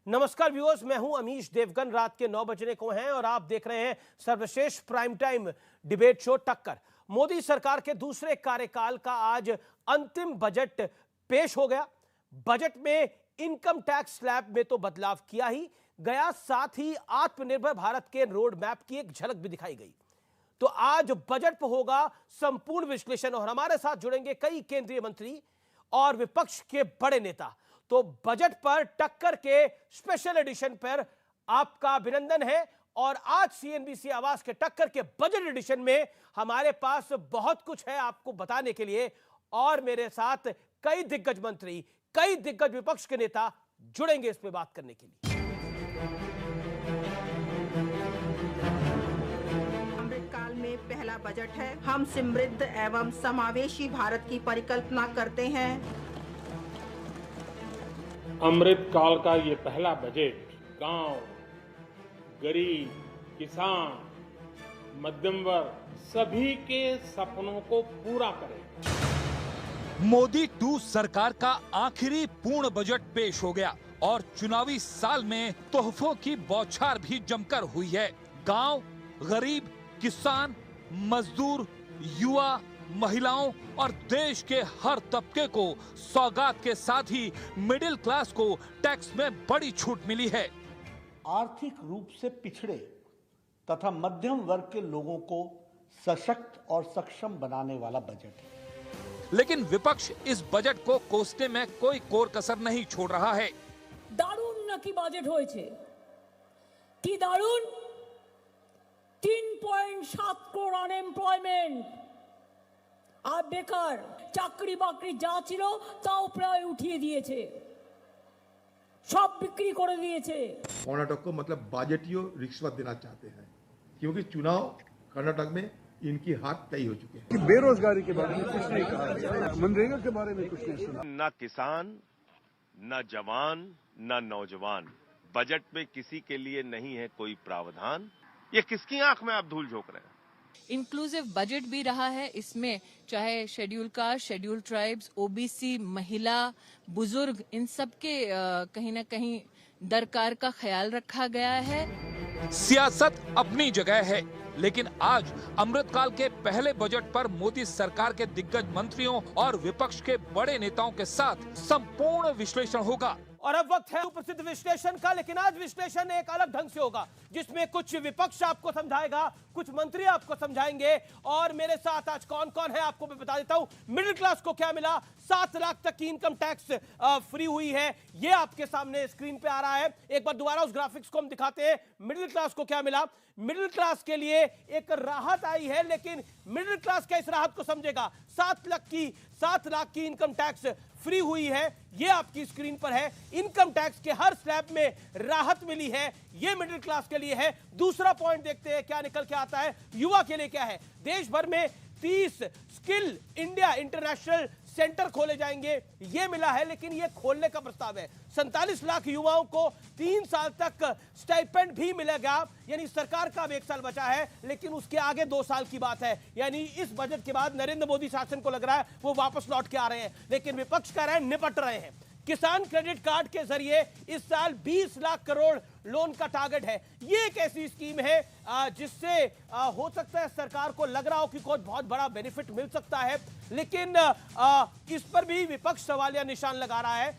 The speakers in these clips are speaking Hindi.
नमस्कार व्यूअर्स, मैं हूं अमीश देवगन। रात के 9 बजने को हैं और आप देख रहे हैं सर्वश्रेष्ठ प्राइम टाइम डिबेट शो टक्कर। मोदी सरकार के दूसरे कार्यकाल का आज अंतिम बजट पेश हो गया। बजट में इनकम टैक्स स्लैब में तो बदलाव किया ही गया, साथ ही आत्मनिर्भर भारत के रोड मैप की एक झलक भी दिखाई गई। तो आज बजट पर होगा संपूर्ण विश्लेषण और हमारे साथ जुड़ेंगे कई केंद्रीय मंत्री और विपक्ष के बड़े नेता। तो बजट पर टक्कर के स्पेशल एडिशन पर आपका अभिनंदन है। और आज सीएनबीसी आवाज के टक्कर के बजट एडिशन में हमारे पास बहुत कुछ है आपको बताने के लिए और मेरे साथ कई दिग्गज मंत्री, कई दिग्गज विपक्ष के नेता जुड़ेंगे इस पे बात करने के लिए। अमृतकाल में पहला बजट है। हम समृद्ध एवं समावेशी भारत की परिकल्पना करते हैं। अमृतकाल का ये पहला बजट गांव, गरीब, किसान, मध्यम वर्ग सभी के सपनों को पूरा करेगा। मोदी 2 सरकार का आखिरी पूर्ण बजट पेश हो गया और चुनावी साल में तोहफों की बौछार भी जमकर हुई है। गांव, गरीब, किसान, मजदूर, युवा, महिलाओं और देश के हर तबके को सौगात के साथ ही मिडिल क्लास को टैक्स में बड़ी छूट मिली है। आर्थिक रूप से पिछड़े तथा मध्यम वर्ग के लोगों को सशक्त और सक्षम बनाने वाला बजट है। लेकिन विपक्ष इस बजट को कोसने में कोई कोर कसर नहीं छोड़ रहा है। दारुण नाकी बजट হয়েছে কি দারুণ 3.7 करोड़ अनएम्प्लॉयमेंट আর বেকার চাকরি বাকরি যা ছিল তাও প্রায় উঠিয়ে দিয়েছে সব বিক্রি করে দিয়েছে। कर्नाटक को मतलब बजटीय रिश्वत देना चाहते हैं क्योंकि चुनाव कर्नाटक में इनकी हाथ तय हो चुके हैं। बेरोजगारी के बारे में कुछ नहीं कहा, मनरेगा के बारे में कुछ नहीं सुना। न किसान, न जवान, न नौजवान, बजट में किसी के लिए नहीं है कोई प्रावधान। ये किसकी आंख में आप धूल झोंक रहे हैं? इंक्लूसिव बजट भी रहा है। इसमें चाहे schedule caste, schedule tribes, OBC, महिला, बुजुर्ग, इन सब के कहीं न कहीं दरकार का ख्याल रखा गया है। सियासत अपनी जगह है, लेकिन आज अमृतकाल के पहले बजट पर मोदी सरकार के दिग्गज मंत्रियों और विपक्ष के बड़े नेताओं के साथ संपूर्ण विश्लेषण होगा। और अब वक्त है प्रसिद्ध विश्लेषण का, लेकिन आज विश्लेषण एक अलग ढंग से होगा जिसमें कुछ विपक्ष आपको समझाएगा, कुछ मंत्री आपको समझाएंगे। और मेरे साथ आज कौन कौन है आपको मैं बता देता हूं। मिडिल क्लास को क्या मिला, 7 लाख तक की इनकम टैक्स फ्री हुई है, ये आपके सामने स्क्रीन पे आ रहा है। एक बार दोबारा उस ग्राफिक्स को हम दिखाते हैं। मिडिल क्लास को क्या मिला, मिडिल क्लास के लिए एक राहत आई है, लेकिन मिडिल क्लास क्या इस राहत को समझेगा। 7 लाख की इनकम टैक्स फ्री हुई है, ये आपकी स्क्रीन पर है। इनकम टैक्स के हर स्लैब में राहत मिली है, ये मिडिल क्लास के लिए है। दूसरा पॉइंट देखते हैं क्या निकल के आता है। युवा के लिए क्या है, देश भर में 30 स्किल इंडिया इंटरनेशनल सेंटर खोले जाएंगे, ये मिला है। लेकिन ये खोलने का प्रस्ताव है। 47 लाख युवाओं को 3 साल तक स्टाइपेंड भी मिलेगा, यानी सरकार का अब 1 साल बचा है, लेकिन उसके आगे 2 साल की बात है। यानी इस बजट के बाद नरेंद्र मोदी शासन को लग रहा है वो वापस लौट के आ रहे हैं, लेकिन विपक्ष कह रहे हैं निपट रहे हैं। किसान क्रेडिट कार्ड के जरिए इस साल 20 लाख करोड़ लोन का टारगेट है। ये एक ऐसी स्कीम है जिससे हो सकता है सरकार को लग रहा हो कि कोई बहुत बड़ा बेनिफिट मिल सकता है, लेकिन इस पर भी विपक्ष सवालिया निशान लगा रहा है।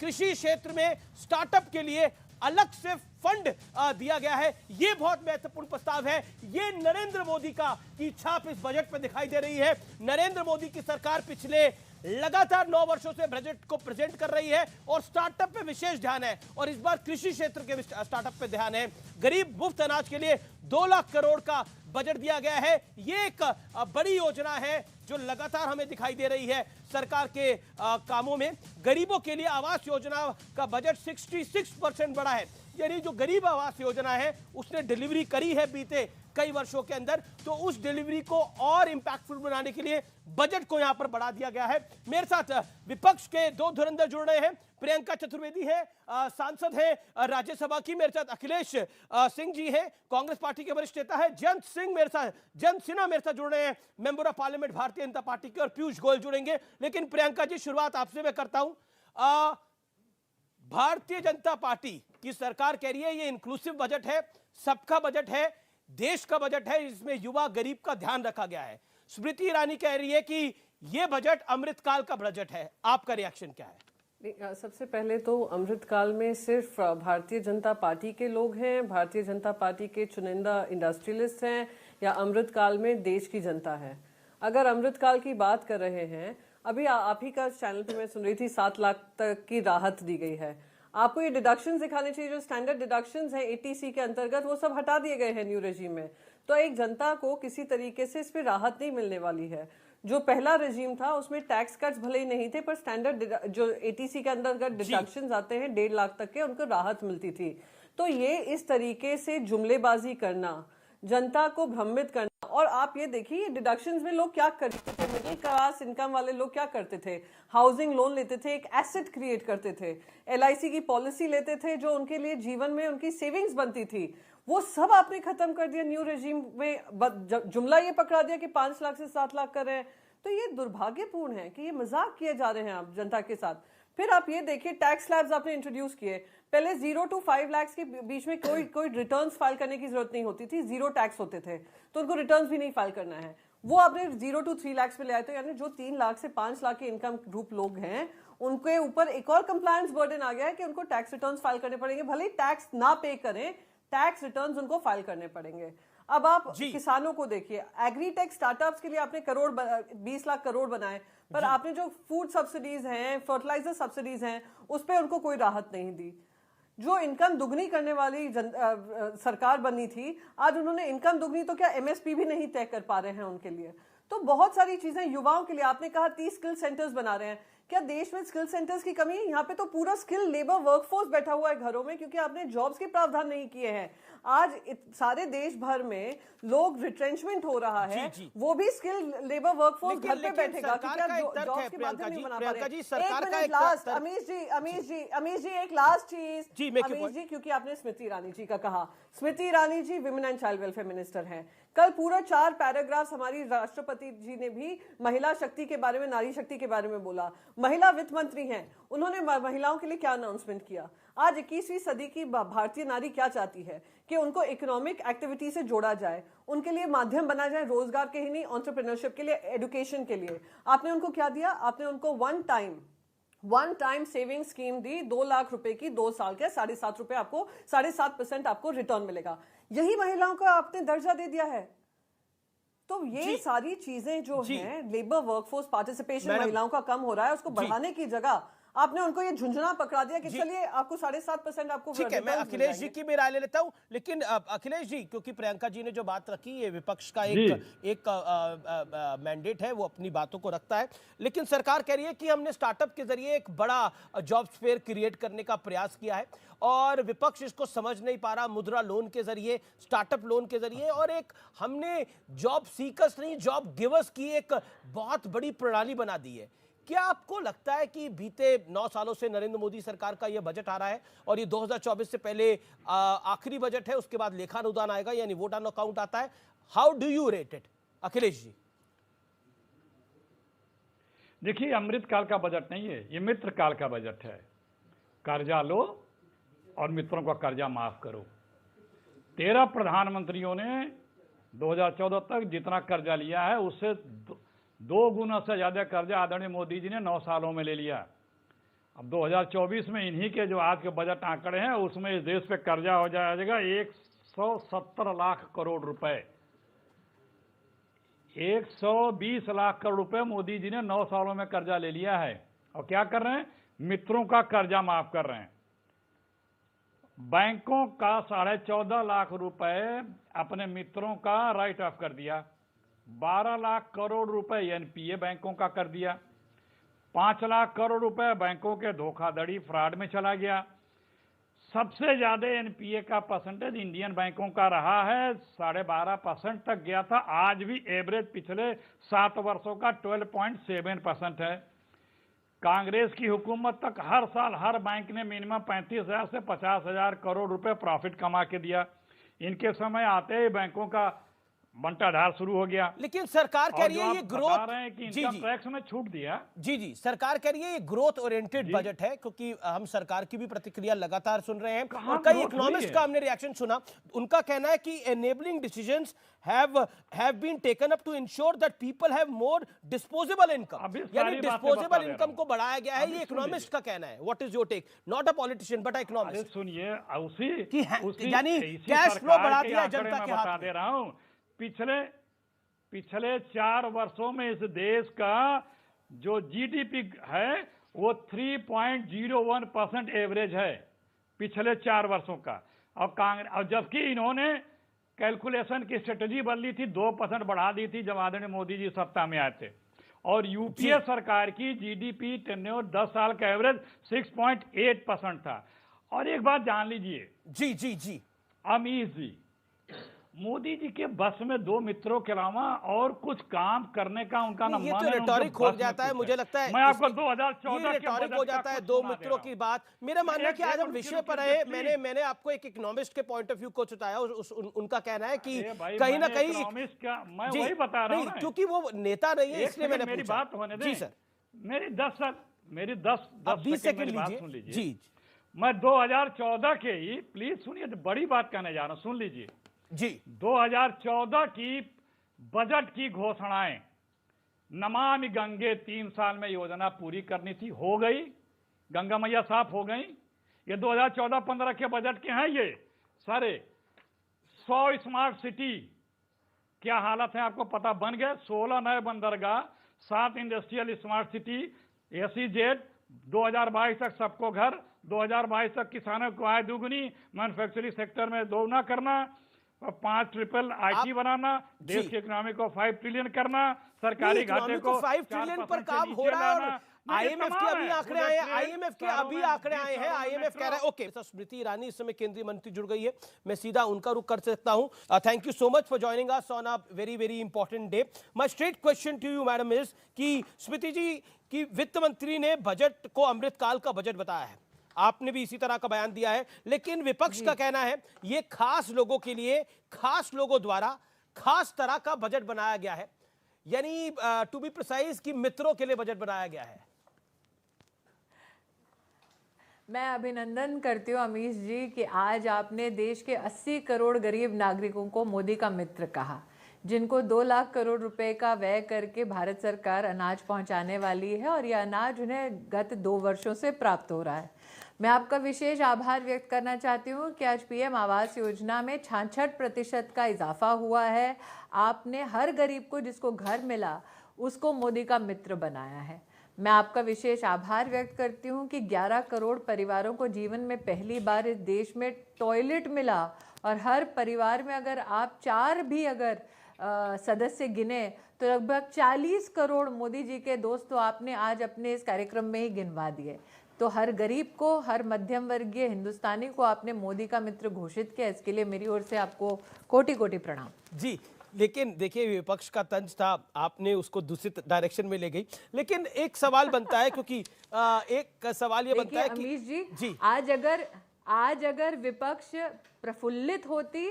कृषि क्षेत्र में स्टार्टअप के लिए अलग से फंड दिया गया है, ये बहुत महत्वपूर्ण प्रस्ताव है। ये नरेंद्र मोदी का की छाप इस बजट में दिखाई दे रही है। नरेंद्र मोदी की सरकार पिछले लगातार 9 वर्षों से बजट को प्रेजेंट कर रही है और स्टार्टअप पे विशेष ध्यान है, और इस बार कृषि क्षेत्र के स्टार्टअप पे ध्यान है। गरीब मुफ्त अनाज के लिए 2 लाख करोड़ का बजट दिया गया है। ये एक बड़ी योजना है जो लगातार हमें दिखाई दे रही है सरकार के कामों में। गरीबों के लिए आवास योजना का बजट 66% बढ़ा है, यानी जो गरीब आवास योजना है उसने डिलीवरी करी है बीते कई वर्षों के अंदर, तो उस डिलीवरी को और इंपैक्टफुल बनाने के लिए बजट को यहां पर बढ़ा दिया गया है। मेरे साथ विपक्ष के 2 धुरंधर जुड़ रहे हैं। प्रियंका चतुर्वेदी है, सांसद है राज्यसभा की। मेरे साथ अखिलेश सिंह जी है, कांग्रेस पार्टी के वरिष्ठ नेता है। जयंत सिन्हा मेरे साथ जुड़ रहे हैं, member of parliament Bharatiya Janata party के। और पीयूष गोयल जुड़ेंगे। लेकिन प्रियंका जी, शुरुआत आपसे मैं करता हूं। भारतीय जनता पार्टी की सरकार कह रही है ये इंक्लूसिव बजट है, सबका बजट है, देश का बजट है, इसमें युवा गरीब का ध्यान रखा गया है। स्मृति ईरानी कह रही है कि ये बजट अमृतकाल का बजट है। आपका रिएक्शन क्या है? सबसे पहले तो अमृतकाल में सिर्फ भारतीय जनता पार्टी के लोग हैं, भारतीय जनता पार्टी के चुनिंदा इंडस्ट्रियलिस्ट हैं, या अमृतकाल में देश की जनता है? अगर अमृतकाल की बात कर रहे हैं, अभी आप ही का चैनल पे मैं सुन रही थी 7 लाख तक की राहत दी गई है। आपको ये डिडक्शंस दिखाने चाहिए, जो स्टैंडर्ड डिडक्शंस हैं 80C के अंतर्गत, वो सब हटा दिए गए हैं न्यू रेजीम में। तो एक जनता को किसी तरीके से इस पर राहत नहीं मिलने वाली है। जो पहला रेजीम था उसमें टैक्स कट्स भले ही नहीं थे, पर स्टैंडर्ड जो 80C के अंतर्गत डिडक्शंस आते हैं 1.5 लाख तक के, उनको राहत मिलती थी। तो ये इस तरीके से जुमलेबाजी करना, जनता को भ्रमित करना। और आप ये देखिए डिडक्शंस में लोग क्या करते थे, मिडिल क्लास इनकम वाले लोग क्या करते थे, हाउसिंग लोन लेते थे, एक एसेट क्रिएट करते थे, LIC की पॉलिसी लेते थे जो उनके लिए जीवन में उनकी सेविंग्स बनती थी, वो सब आपने खत्म कर दिया न्यू रेजीम में। जुमला ये पकड़ा दिया कि 5 लाख से 7 लाख कर रहे हैं। तो ये दुर्भाग्यपूर्ण है कि ये मजाक किए जा रहे हैं आप जनता के साथ। फिर आप ये देखिए टैक्स स्लैब्स आपने इंट्रोड्यूस किए। पहले 0 to 5 लाख के बीच में कोई रिटर्न्स फाइल करने की जरूरत नहीं होती थी, 0 टैक्स होते थे, तो उनको रिटर्न्स भी नहीं फाइल करना है। वो आपने 0 to 3 लाख पे ले आए। तो यानी जो 3 लाख से 5 लाख के इनकम ग्रुप लोग हैं उनके ऊपर एक और कंप्लायंस बर्डन आ गया है कि उनको टैक्स रिटर्न्स फाइल करने पड़ेंगे। भले ही टैक्स ना पे करें, टैक्स रिटर्न्स उनको फाइल करने पड़ेंगे। अब आप किसानों को देखिए, एग्रीटेक स्टार्टअप्स के लिए आपने 20 लाख करोड़ बनाए, पर आपने जो फूड सब्सिडीज हैं, फर्टिलाइजर सब्सिडीज हैं, उस पर उनको कोई राहत नहीं दी। जो इनकम दुगनी करने वाली सरकार बनी थी, आज उन्होंने इनकम दुगनी तो क्या MSP भी नहीं तय कर पा रहे हैं उनके लिए। तो बहुत सारी चीजें युवाओं के लिए आपने कहा 30 स्किल सेंटर्स बना रहे हैं। क्या देश में स्किल सेंटर्स की कमी है? यहाँ पे तो पूरा स्किल लेबर वर्कफोर्स बैठा हुआ है घरों में, क्योंकि आपने जॉब्स के प्रावधान नहीं किए हैं। आज सारे देश भर में लोग रिट्रेंचमेंट हो रहा है, वो भी स्किल लेबर वर्कफोर्स घर पे बैठेगा, क्योंकि जॉब्स के माध्यम नहीं बना पा रहे। एक मिनट लास्ट, अमीश जी एक लास्ट चीज, अमीश जी, क्योंकि आपने स्मृति ईरानी जी का कहा, Smriti Irani ji women and child welfare minister हैं। कल पूरा 4 पैराग्राफ्स हमारी राष्ट्रपति जी ने भी महिला शक्ति के बारे में, नारी शक्ति के बारे में बोला। महिला वित्त मंत्री हैं, उन्होंने महिलाओं के लिए क्या अनाउंसमेंट किया। आज 21वीं सदी की भारतीय नारी क्या चाहती है कि उनको इकोनॉमिक एक्टिविटी से जोड़ा जाए, उनके लिए माध्यम बना जाए, रोजगार के ही नहीं, एंटरप्रेन्योरशिप के लिए, एजुकेशन के लिए। आपने उनको क्या दिया? आपने उनको वन टाइम सेविंग स्कीम दी 2 लाख रुपए की, 2 साल के 7.5 रुपए आपको, 7.5% आपको रिटर्न मिलेगा। यही महिलाओं को आपने दर्जा दे दिया है। तो ये सारी चीजें जो हैं, लेबर वर्कफोर्स पार्टिसिपेशन महिलाओं का कम हो रहा है, उसको बढ़ाने की जगह आपने उनको ये झुंझुना पकड़ा दिया कि चलिए आपको 7.5% आपको। ठीक है, मैं अखिलेश जी की भी राय ले लेता हूं, लेकिन अखिलेश जी, क्योंकि प्रियंका जी ने जो बात रखी, ये विपक्ष का एक मैंडेट है, वो अपनी बातों को रखता है, लेकिन सरकार कह रही है कि हमने स्टार्टअप के जरिए एक बड़ा जॉब्स फेयर क्रिएट करने का प्रयास किया है, और विपक्ष इसको समझ नहीं पा रहा। मुद्रा लोन के जरिए, स्टार्टअप लोन के जरिए, और एक हमने जॉब सीकर्स नहीं, जॉब गिवर्स की एक बहुत बड़ी प्रणाली बना दी है। क्या आपको लगता है कि बीते 9 सालों से नरेंद्र मोदी सरकार का यह बजट आ रहा है, और ये 2024 से पहले आखिरी बजट है, उसके बाद लेखानुदान आएगा, यानी वोट ऑन अकाउंट आता है, how do you rate it? Akhilesh ji, देखिए, अमृतकाल का बजट नहीं है, ये मित्रकाल का बजट है। कर्जा लो और मित्रों का कर्जा माफ करो। 13 प्रधानमंत्रियों ने 2014 तक जितना कर्जा लिया है, उससे 2 गुना से ज्यादा कर्जा आदरणीय मोदी जी ने 9 सालों में ले लिया। अब 2024 में इन्हीं के जो आज के बजट आंकड़े हैं, उसमें इस देश पे कर्जा हो जाएगा 170 लाख करोड़ रुपए। 120 लाख करोड़ रुपए मोदी जी ने 9 सालों में कर्जा ले लिया है। और क्या कर रहे हैं? मित्रों का कर्जा माफ कर रहे हैं। बैंकों का 14.5 लाख रुपए अपने मित्रों का राइट ऑफ कर दिया। 12 लाख करोड़ रुपए NPA बैंकों का कर दिया। 5 लाख करोड़ रुपए बैंकों के धोखाधड़ी फ्रॉड में चला गया। सबसे ज्यादा NPA का परसेंटेज इंडियन बैंकों का रहा है, 12.5% तक गया था। आज भी एवरेज पिछले 7 वर्षों का 12.7% है। कांग्रेस की हुकूमत तक हर साल हर बैंक ने मिनिमम 35,000 से 50,000 करोड़ रुपए प्रॉफिट कमा के दिया। इनके समय आते ही बैंकों का बंटाधार शुरू हो गया। लेकिन सरकार कह रही है ये ग्रोथ, बता रहे हैं कि इनकम टैक्स में छूट दिया। जी सरकार कह रही है ये ग्रोथ ओरिएंटेड बजट है, क्योंकि हम सरकार की भी प्रतिक्रिया लगातार सुन रहे हैं और कई इकोनॉमिस्ट का हमने रिएक्शन सुना। उनका कहना है कि enabling decisions have been taken up to ensure that people have more disposable income, यानी डिस्पोजेबल इनकम को बढ़ाया गया है, ये इकोनॉमिस्ट का कहना है। What is your take? Not a politician but a economist. सुनिए, उसी यानी कैश फ्लो बढ़ा दिया जनता के हाथ में। दे रहा हूं, पिछले 4 वर्षों में इस देश का जो जीडीपी है वो 3.01% एवरेज है पिछले 4 वर्षों का। और जबकि इन्होंने कैलकुलेशन की स्ट्रेटजी बदली थी, 2% बढ़ा दी थी जब आदरणीय मोदी जी सत्ता में आए थे। और यूपीए सरकार की जीडीपी टेन्योर 10 साल का एवरेज 6.8% था। और एक बात जान लीजिए जी अमीश जी, मोदी जी के बस में 2 मित्रों के अलावा और कुछ काम करने का उनका न ये तो रिटॉरिक हो जाता है, मुझे लगता है। मैं आपको 2014 रिटॉरिक हो जाता है 2 मित्रों की बात। मेरा मानना है कि आज हम विषय पर आए, मैंने आपको एक इकोनॉमिस्ट के पॉइंट ऑफ व्यू को बताया। उनका कहना है कि कहीं ना कहीं मैं वही बता रहा हूं, क्योंकि वो नेता नहीं है इसलिए मैंने मेरी बात होने दें। जी सर, मेरी 10 सेकंड बात सुन लीजिए। जी मैं 2014 के ही, प्लीज सुनिए, बड़ी बात कहने जा रहा हूं, सुन लीजिए जी। 2014 की बजट की घोषणाएं, नमामि गंगे 3 साल में योजना पूरी करनी थी, हो गई, गंगा मैया साफ हो गई। ये 2014-15 के बजट के हैं ये सारे। 100 स्मार्ट सिटी क्या हालत है आपको पता, बन गए 16 नए बंदरगाह, 7 इंडस्ट्रियल स्मार्ट सिटी, SEZ, 2022 तक सबको घर, 2022 तक किसानों को आय दुगुनी, मैन्युफैक्चरिंग सेक्टर में दोगुना करना, 5 ट्रिपल IT बनाना, देश की इकोनॉमी को 5 ट्रिलियन करना, सरकारी घाटे को 5 ट्रिलियन पर काम हो रहा है। और IMF के अभी आंकड़े आए हैं, IMF के अभी आंकड़े आए हैं। IMF कह रहा है ओके। स्मृति ईरानी इस समय केंद्रीय मंत्री जुड़ गई है, मैं सीधा उनका रुख कर सकता हूं। Thank you so much for joining us on a very very important day. My straight question to you madam is कि स्मृति जी की वित्त मंत्री ने बजट को अमृतकाल का बजट बताया है, आपने भी इसी तरह का बयान दिया है, लेकिन विपक्ष का कहना है ये खास लोगों के लिए, खास लोगों द्वारा खास तरह का बजट बनाया गया है, यानी टू बी प्रिसाइज कि मित्रों के लिए बजट बनाया गया है। मैं अभिनंदन करती हूँ अमीश जी कि आज आपने देश के 80 करोड़ गरीब नागरिकों को मोदी का मित्र कहा, जिनको 2 लाख करोड़ रुपए का व्यय करके भारत सरकार अनाज पहुंचाने वाली है और यह अनाज उन्हें गत 2 वर्षों से प्राप्त हो रहा है। मैं आपका विशेष आभार व्यक्त करना चाहती हूँ कि आज PM आवास योजना में 66% का इजाफा हुआ है। आपने हर गरीब को जिसको घर मिला उसको मोदी का मित्र बनाया है। मैं आपका विशेष आभार व्यक्त करती हूँ कि 11 करोड़ परिवारों को जीवन में पहली बार इस देश में टॉयलेट मिला और हर परिवार में अगर आप 4 भी अगर सदस्य गिने तो लगभग 40 करोड़ मोदी जी के दोस्त तो आपने आज अपने इस कार्यक्रम में ही गिनवा दिए। तो हर गरीब को, हर मध्यम वर्गीय हिंदुस्तानी को आपने मोदी का मित्र घोषित किया, इसके लिए मेरी ओर से आपको कोटि कोटि प्रणाम। जी, लेकिन देखिए विपक्ष का तंज था, आपने उसको दूसरी डायरेक्शन में ले गई। लेकिन एक सवाल बनता है, क्योंकि एक सवाल ये बनता है कि अमीश जी आज अगर विपक्ष प्रफुल्लित होती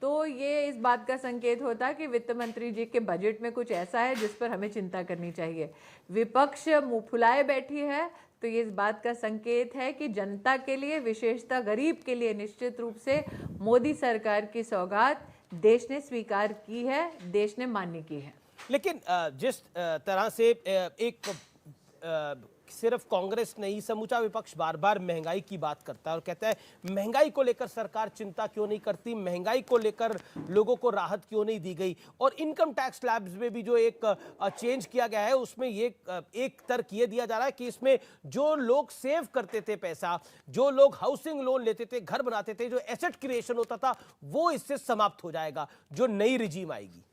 तो ये इस बात का संकेत होता कि वित्त मंत्री जी के बजट में कुछ ऐसा है जिस पर हमें चिंता करनी चाहिए। विपक्ष मुंह फुलाए बैठी है तो ये इस बात का संकेत है कि जनता के लिए, विशेषतः गरीब के लिए निश्चित रूप से मोदी सरकार की सौगात देश ने स्वीकार की है, देश ने मान्य की है। लेकिन जिस तरह से एक सिर्फ कांग्रेस नहीं, समूचा विपक्ष बार बार महंगाई की बात करता है और कहता है महंगाई को लेकर सरकार चिंता क्यों नहीं करती, महंगाई को लेकर लोगों को राहत क्यों नहीं दी गई। और इनकम टैक्स स्लैब्स में भी जो एक चेंज किया गया है उसमें ये एक तर्क ये दिया जा रहा है कि इसमें जो लोग सेव करते थे पैसा, जो लोग हाउसिंग लोन लेते थे, घर बनाते थे, जो एसेट क्रिएशन होता था, वो इससे समाप्त हो जाएगा जो नई रिजीम आएगी।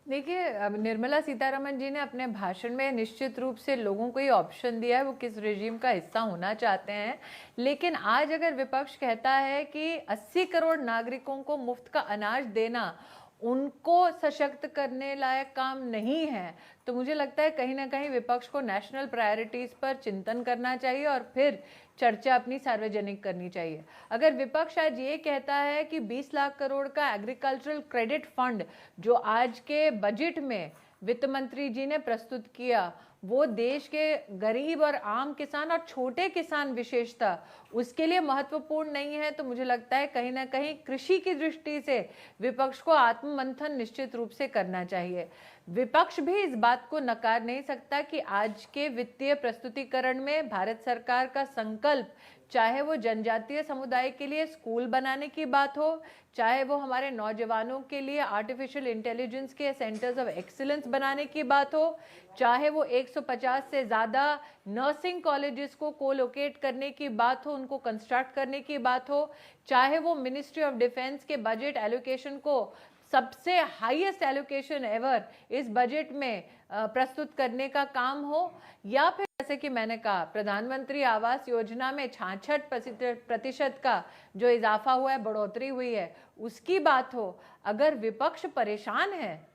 देखिए, अब निर्मला सीतारमण जी ने अपने भाषण में निश्चित रूप से लोगों को ये ऑप्शन दिया है वो किस रेजिम का हिस्सा होना चाहते हैं। लेकिन आज अगर विपक्ष कहता है कि 80 करोड़ नागरिकों को मुफ्त का अनाज देना उनको सशक्त करने लायक काम नहीं है, तो मुझे लगता है कहीं ना कहीं विपक्ष को नेशनल प्रायोरिटीज पर चिंतन करना चाहिए और फिर चर्चा अपनी सार्वजनिक करनी चाहिए। अगर विपक्ष आज ये कहता है कि 20 लाख करोड़ का एग्रीकल्चरल क्रेडिट फंड जो आज के बजट में वित्त मंत्री जी ने प्रस्तुत किया वो देश के गरीब और आम किसान और छोटे किसान विशेषता उसके लिए महत्वपूर्ण नहीं है, तो मुझे लगता है कहीं ना कहीं कृषि की दृष्टि से विपक्ष को आत्ममंथन निश्चित रूप से करना चाहिए। विपक्ष भी इस बात को नकार नहीं सकता कि आज के वित्तीय प्रस्तुतिकरण में भारत सरकार का संकल्प, चाहे वो जनजातीय समुदाय के लिए स्कूल बनाने की बात हो, चाहे वो हमारे नौजवानों के लिए आर्टिफिशियल इंटेलिजेंस के सेंटर्स ऑफ एक्सीलेंस बनाने की बात हो, चाहे वो 150 से ज़्यादा नर्सिंग कॉलेजेस को कोलोकेट करने की बात हो, उनको कंस्ट्रक्ट करने की बात हो, चाहे वो मिनिस्ट्री ऑफ डिफेंस के बजट एलोकेशन को सबसे हाईएस्ट एलोकेशन एवर इस बजट में प्रस्तुत करने का काम हो, या फिर जैसे कि मैंने कहा प्रधानमंत्री आवास योजना में 66% का जो इजाफा हुआ है, बढ़ोतरी हुई है, उसकी बात हो। अगर विपक्ष परेशान है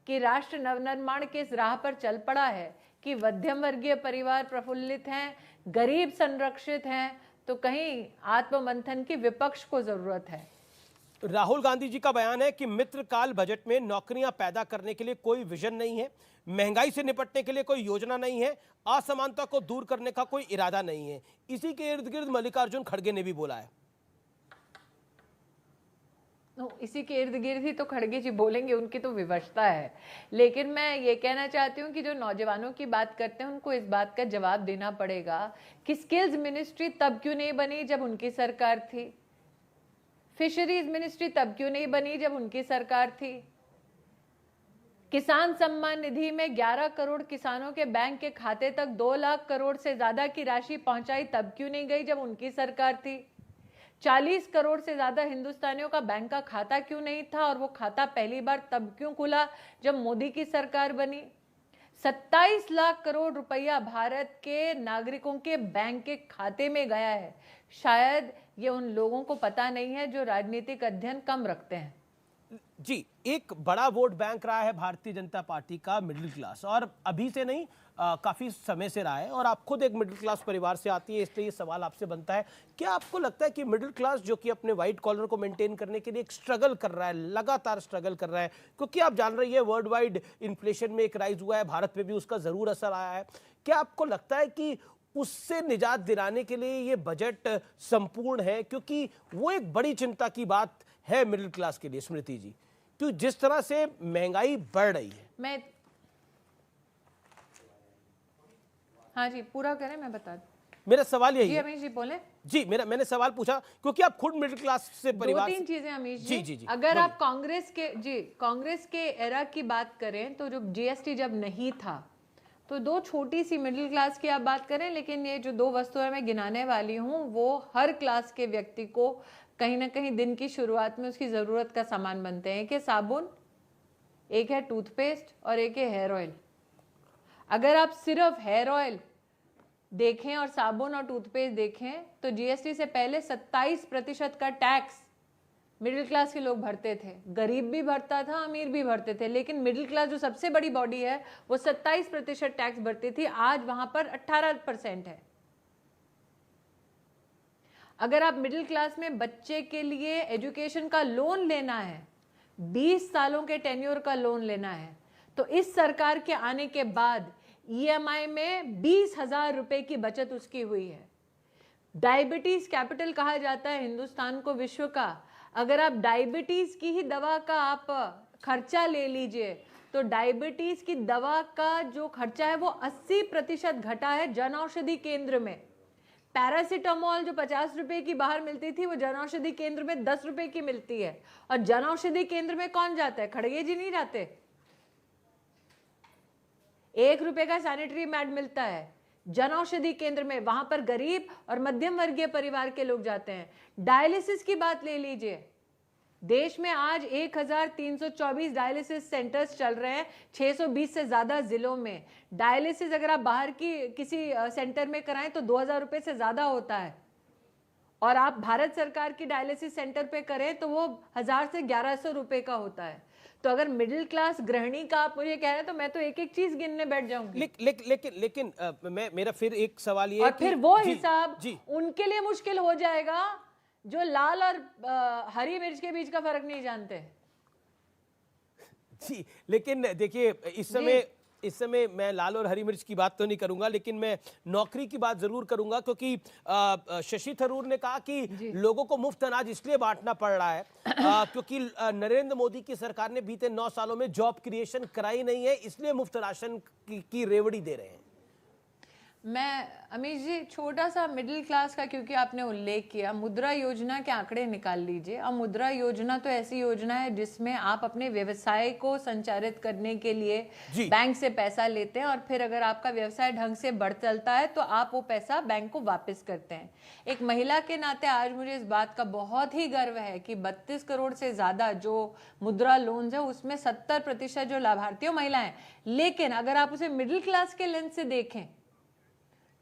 कि राष्ट्र नवनिर्माण के इस राह पर चल पड़ा है, कि मध्यम वर्गीय परिवार प्रफुल्लित हैं, गरीब संरक्षित हैं, तो कहीं आत्ममंथन की विपक्ष को जरूरत है। राहुल गांधी जी का बयान है कि मित्रकाल बजट में नौकरियां पैदा करने के लिए कोई विजन नहीं है, महंगाई से निपटने के लिए कोई योजना नहीं है, असमानता को दूर करने का कोई इरादा नहीं है। इसी के इर्द गिर्द मल्लिकार्जुन खड़गे ने भी बोला है। इसी के इर्द गिर्द ही तो खड़गे जी बोलेंगे, उनकी तो विवशता है। लेकिन मैं ये कहना चाहती हूँ कि जो नौजवानों की बात करते हैं उनको इस बात का जवाब देना पड़ेगा कि स्किल्स मिनिस्ट्री तब क्यों नहीं बनी जब उनकी सरकार थी, फिशरीज मिनिस्ट्री तब क्यों नहीं बनी जब उनकी सरकार थी, किसान सम्मान निधि में 11 करोड़ किसानों के बैंक के खाते तक 2 लाख करोड़ से ज्यादा की राशि पहुंचाई तब क्यों नहीं गई जब उनकी सरकार थी, 40 करोड़ से ज्यादा हिंदुस्तानियों का बैंक का खाता क्यों नहीं था और वो खाता पहली बार तब क्यों खुला जब मोदी की सरकार बनी, 27 लाख करोड़ रुपया भारत के नागरिकों के बैंक के खाते में गया है। शायद ये उन लोगों को पता नहीं है जो राजनीतिक अध्ययन कम रखते हैं। जी, एक बड़ा वोट बैंक रहा है भारतीय जनता पार्टी का मिडिल क्लास, और अभी से नहीं काफी समय से रहा है, और आप खुद एक मिडिल क्लास परिवार से आती है, इसलिए ये सवाल आपसे बनता है, क्या आपको लगता है कि मिडिल क्लास जो कि अपने व्हाइट कॉलर को मेंटेन करने के लिए एक स्ट्रगल कर रहा है, लगातार स्ट्रगल कर रहा है, क्योंकि आप जान रही है वर्ल्ड वाइड इन्फ्लेशन में एक राइज हुआ है, भारत में भी उसका जरूर असर आया है, क्या आपको लगता है कि उससे निजात दिलाने के लिए ये बजट संपूर्ण है? क्योंकि वो एक बड़ी चिंता की बात है मिडिल क्लास के लिए स्मृति जी, तो जिस तरह से महंगाई बढ़ रही है। हाँ जी, पूरा करें, मैं बता दूं। मेरा सवाल यही जी है। अमीश जी बोले। जी, मैंने सवाल पूछा क्योंकि आप खुद मिडिल क्लास से परिवार, 2-3 चीजें अमीश जी, जी, जी, अगर आप कांग्रेस के एरा की बात करें तो जो जीएसटी जब नहीं था तो 2 छोटी सी मिडिल क्लास की आप बात करें, लेकिन ये जो 2 वस्तुएं मैं गिनाने वाली हूँ वो हर क्लास के व्यक्ति को कहीं ना कहीं दिन की शुरुआत में उसकी जरूरत का सामान बनते हैं। एक है साबुन, एक है टूथपेस्ट और एक है हेयर ऑयल। अगर आप सिर्फ हेयर ऑयल देखें और साबुन और टूथपेस्ट देखें तो जीएसटी से पहले 27% का टैक्स मिडिल क्लास के लोग भरते थे। गरीब भी भरता था, अमीर भी भरते थे, लेकिन मिडिल क्लास जो सबसे बड़ी बॉडी है वो 27% टैक्स भरती थी, आज वहां पर 18% है। अगर आप मिडिल क्लास में बच्चे के लिए एजुकेशन का लोन लेना है, 20 सालों के टेन्योर का लोन लेना है, तो इस सरकार के आने के बाद ईएमआई में 20,000 रुपए की बचत उसकी हुई है। डायबिटीज कैपिटल कहा जाता है हिंदुस्तान को विश्व का। अगर आप डायबिटीज की ही दवा का आप खर्चा ले लीजिए तो डायबिटीज की दवा का जो खर्चा है वो 80% घटा है जन औषधि केंद्र में। पैरासीटामोल जो 50 रुपए की बाहर मिलती थी वो जन औषधि केंद्र में 10 रुपए की मिलती है। और जन औषधि केंद्र में कौन जाता है? खड़गे जी नहीं जाते। 1 रुपए का सैनिटरी पैड मिलता है जन औषधि केंद्र में, वहां पर गरीब और मध्यम वर्गीय परिवार के लोग जाते हैं। डायलिसिस की बात ले लीजिए, देश में आज 1324 डायलिसिस सेंटर्स चल रहे हैं 620 से ज्यादा जिलों में। डायलिसिस अगर आप बाहर की किसी सेंटर में कराएं तो 2000 रुपए से ज्यादा होता है, और आप भारत सरकार की डायलिसिस सेंटर पे करें तो वो 1000 से 1100 रुपए का होता है। तो अगर मिडिल क्लास गृहिणी का आप मुझे कह रहे हैं तो मैं तो एक एक चीज गिनने बैठ जाऊंगी। लेकिन मेरा फिर एक सवाल ये और है फिर वो हिसाब उनके लिए मुश्किल हो जाएगा जो लाल और हरी मिर्च के बीच का फर्क नहीं जानते। जी, लेकिन देखिए इस समय मैं लाल और हरी मिर्च की बात तो नहीं करूंगा, लेकिन मैं नौकरी की बात जरूर करूंगा, क्योंकि शशि थरूर ने कहा कि लोगों को मुफ्त अनाज इसलिए बांटना पड़ रहा है क्योंकि नरेंद्र मोदी की सरकार ने बीते 9 सालों में जॉब क्रिएशन कराई नहीं है, इसलिए मुफ्त राशन की रेवड़ी दे रहे हैं। मैं अमीश जी छोटा सा मिडिल क्लास का, क्योंकि आपने उल्लेख किया, मुद्रा योजना के आंकड़े निकाल लीजिए। अब मुद्रा योजना तो ऐसी योजना है जिसमें आप अपने व्यवसाय को संचालित करने के लिए बैंक से पैसा लेते हैं और फिर अगर आपका व्यवसाय ढंग से बढ़ चलता है तो आप वो पैसा बैंक को वापस करते हैं। एक महिला के नाते आज मुझे इस बात का बहुत ही गर्व है कि 32 करोड़ से ज्यादा जो मुद्रा लोन्स है उसमें 70% जो लाभार्थी महिलाएं। लेकिन अगर आप उसे मिडिल क्लास के लेंस से देखें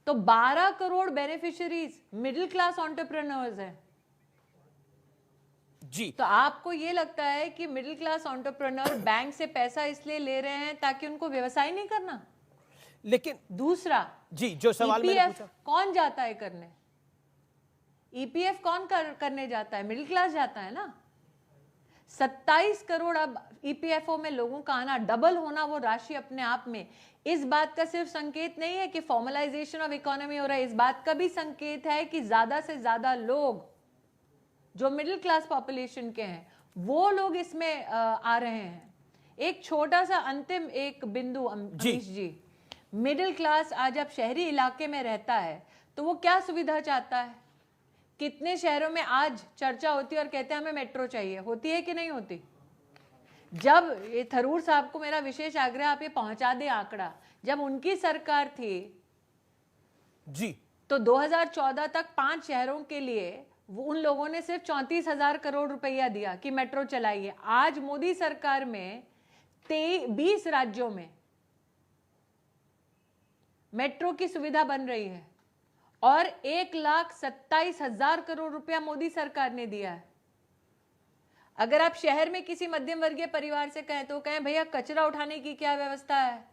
तो 12 crore beneficiaries middle class entrepreneurs हैं। जी, तो आपको ये लगता है कि मिडिल क्लास एंटरप्रेन्योर बैंक से पैसा इसलिए ले रहे हैं ताकि उनको व्यवसाय नहीं करना? लेकिन दूसरा जो सवाल मैंने पूछा, कौन जाता है करने? ईपीएफ कौन करने जाता है? मिडिल क्लास जाता है ना। 27 करोड़ अब ईपीएफओ में लोगों का आना, डबल होना वो राशि अपने आप में इस बात का सिर्फ संकेत नहीं है कि फॉर्मलाइजेशन ऑफ इकोनॉमी हो रहा है, इस बात का भी संकेत है कि ज्यादा से ज्यादा लोग जो मिडिल क्लास पॉपुलेशन के हैं वो लोग इसमें आ रहे हैं। एक छोटा सा अंतिम एक बिंदु अमीश जी, मिडिल क्लास आज अब शहरी इलाके में रहता है तो वो क्या सुविधा चाहता है? कितने शहरों में आज चर्चा होती है और कहते हैं हमें मेट्रो चाहिए, होती है कि नहीं होती? जब ये थरूर साहब को मेरा विशेष आग्रह आप ये पहुंचा दे आंकड़ा, जब उनकी सरकार थी जी तो 2014 तक 5 शहरों के लिए उन लोगों ने सिर्फ 34,000 करोड़ रुपया दिया कि मेट्रो चलाइए। आज मोदी सरकार में 20 राज्यों में मेट्रो की सुविधा बन रही है और 1,27,000 करोड़ रुपया मोदी सरकार ने दिया है। अगर आप शहर में किसी मध्यम वर्गीय परिवार से कहें तो कहें भैया कचरा उठाने की क्या व्यवस्था है,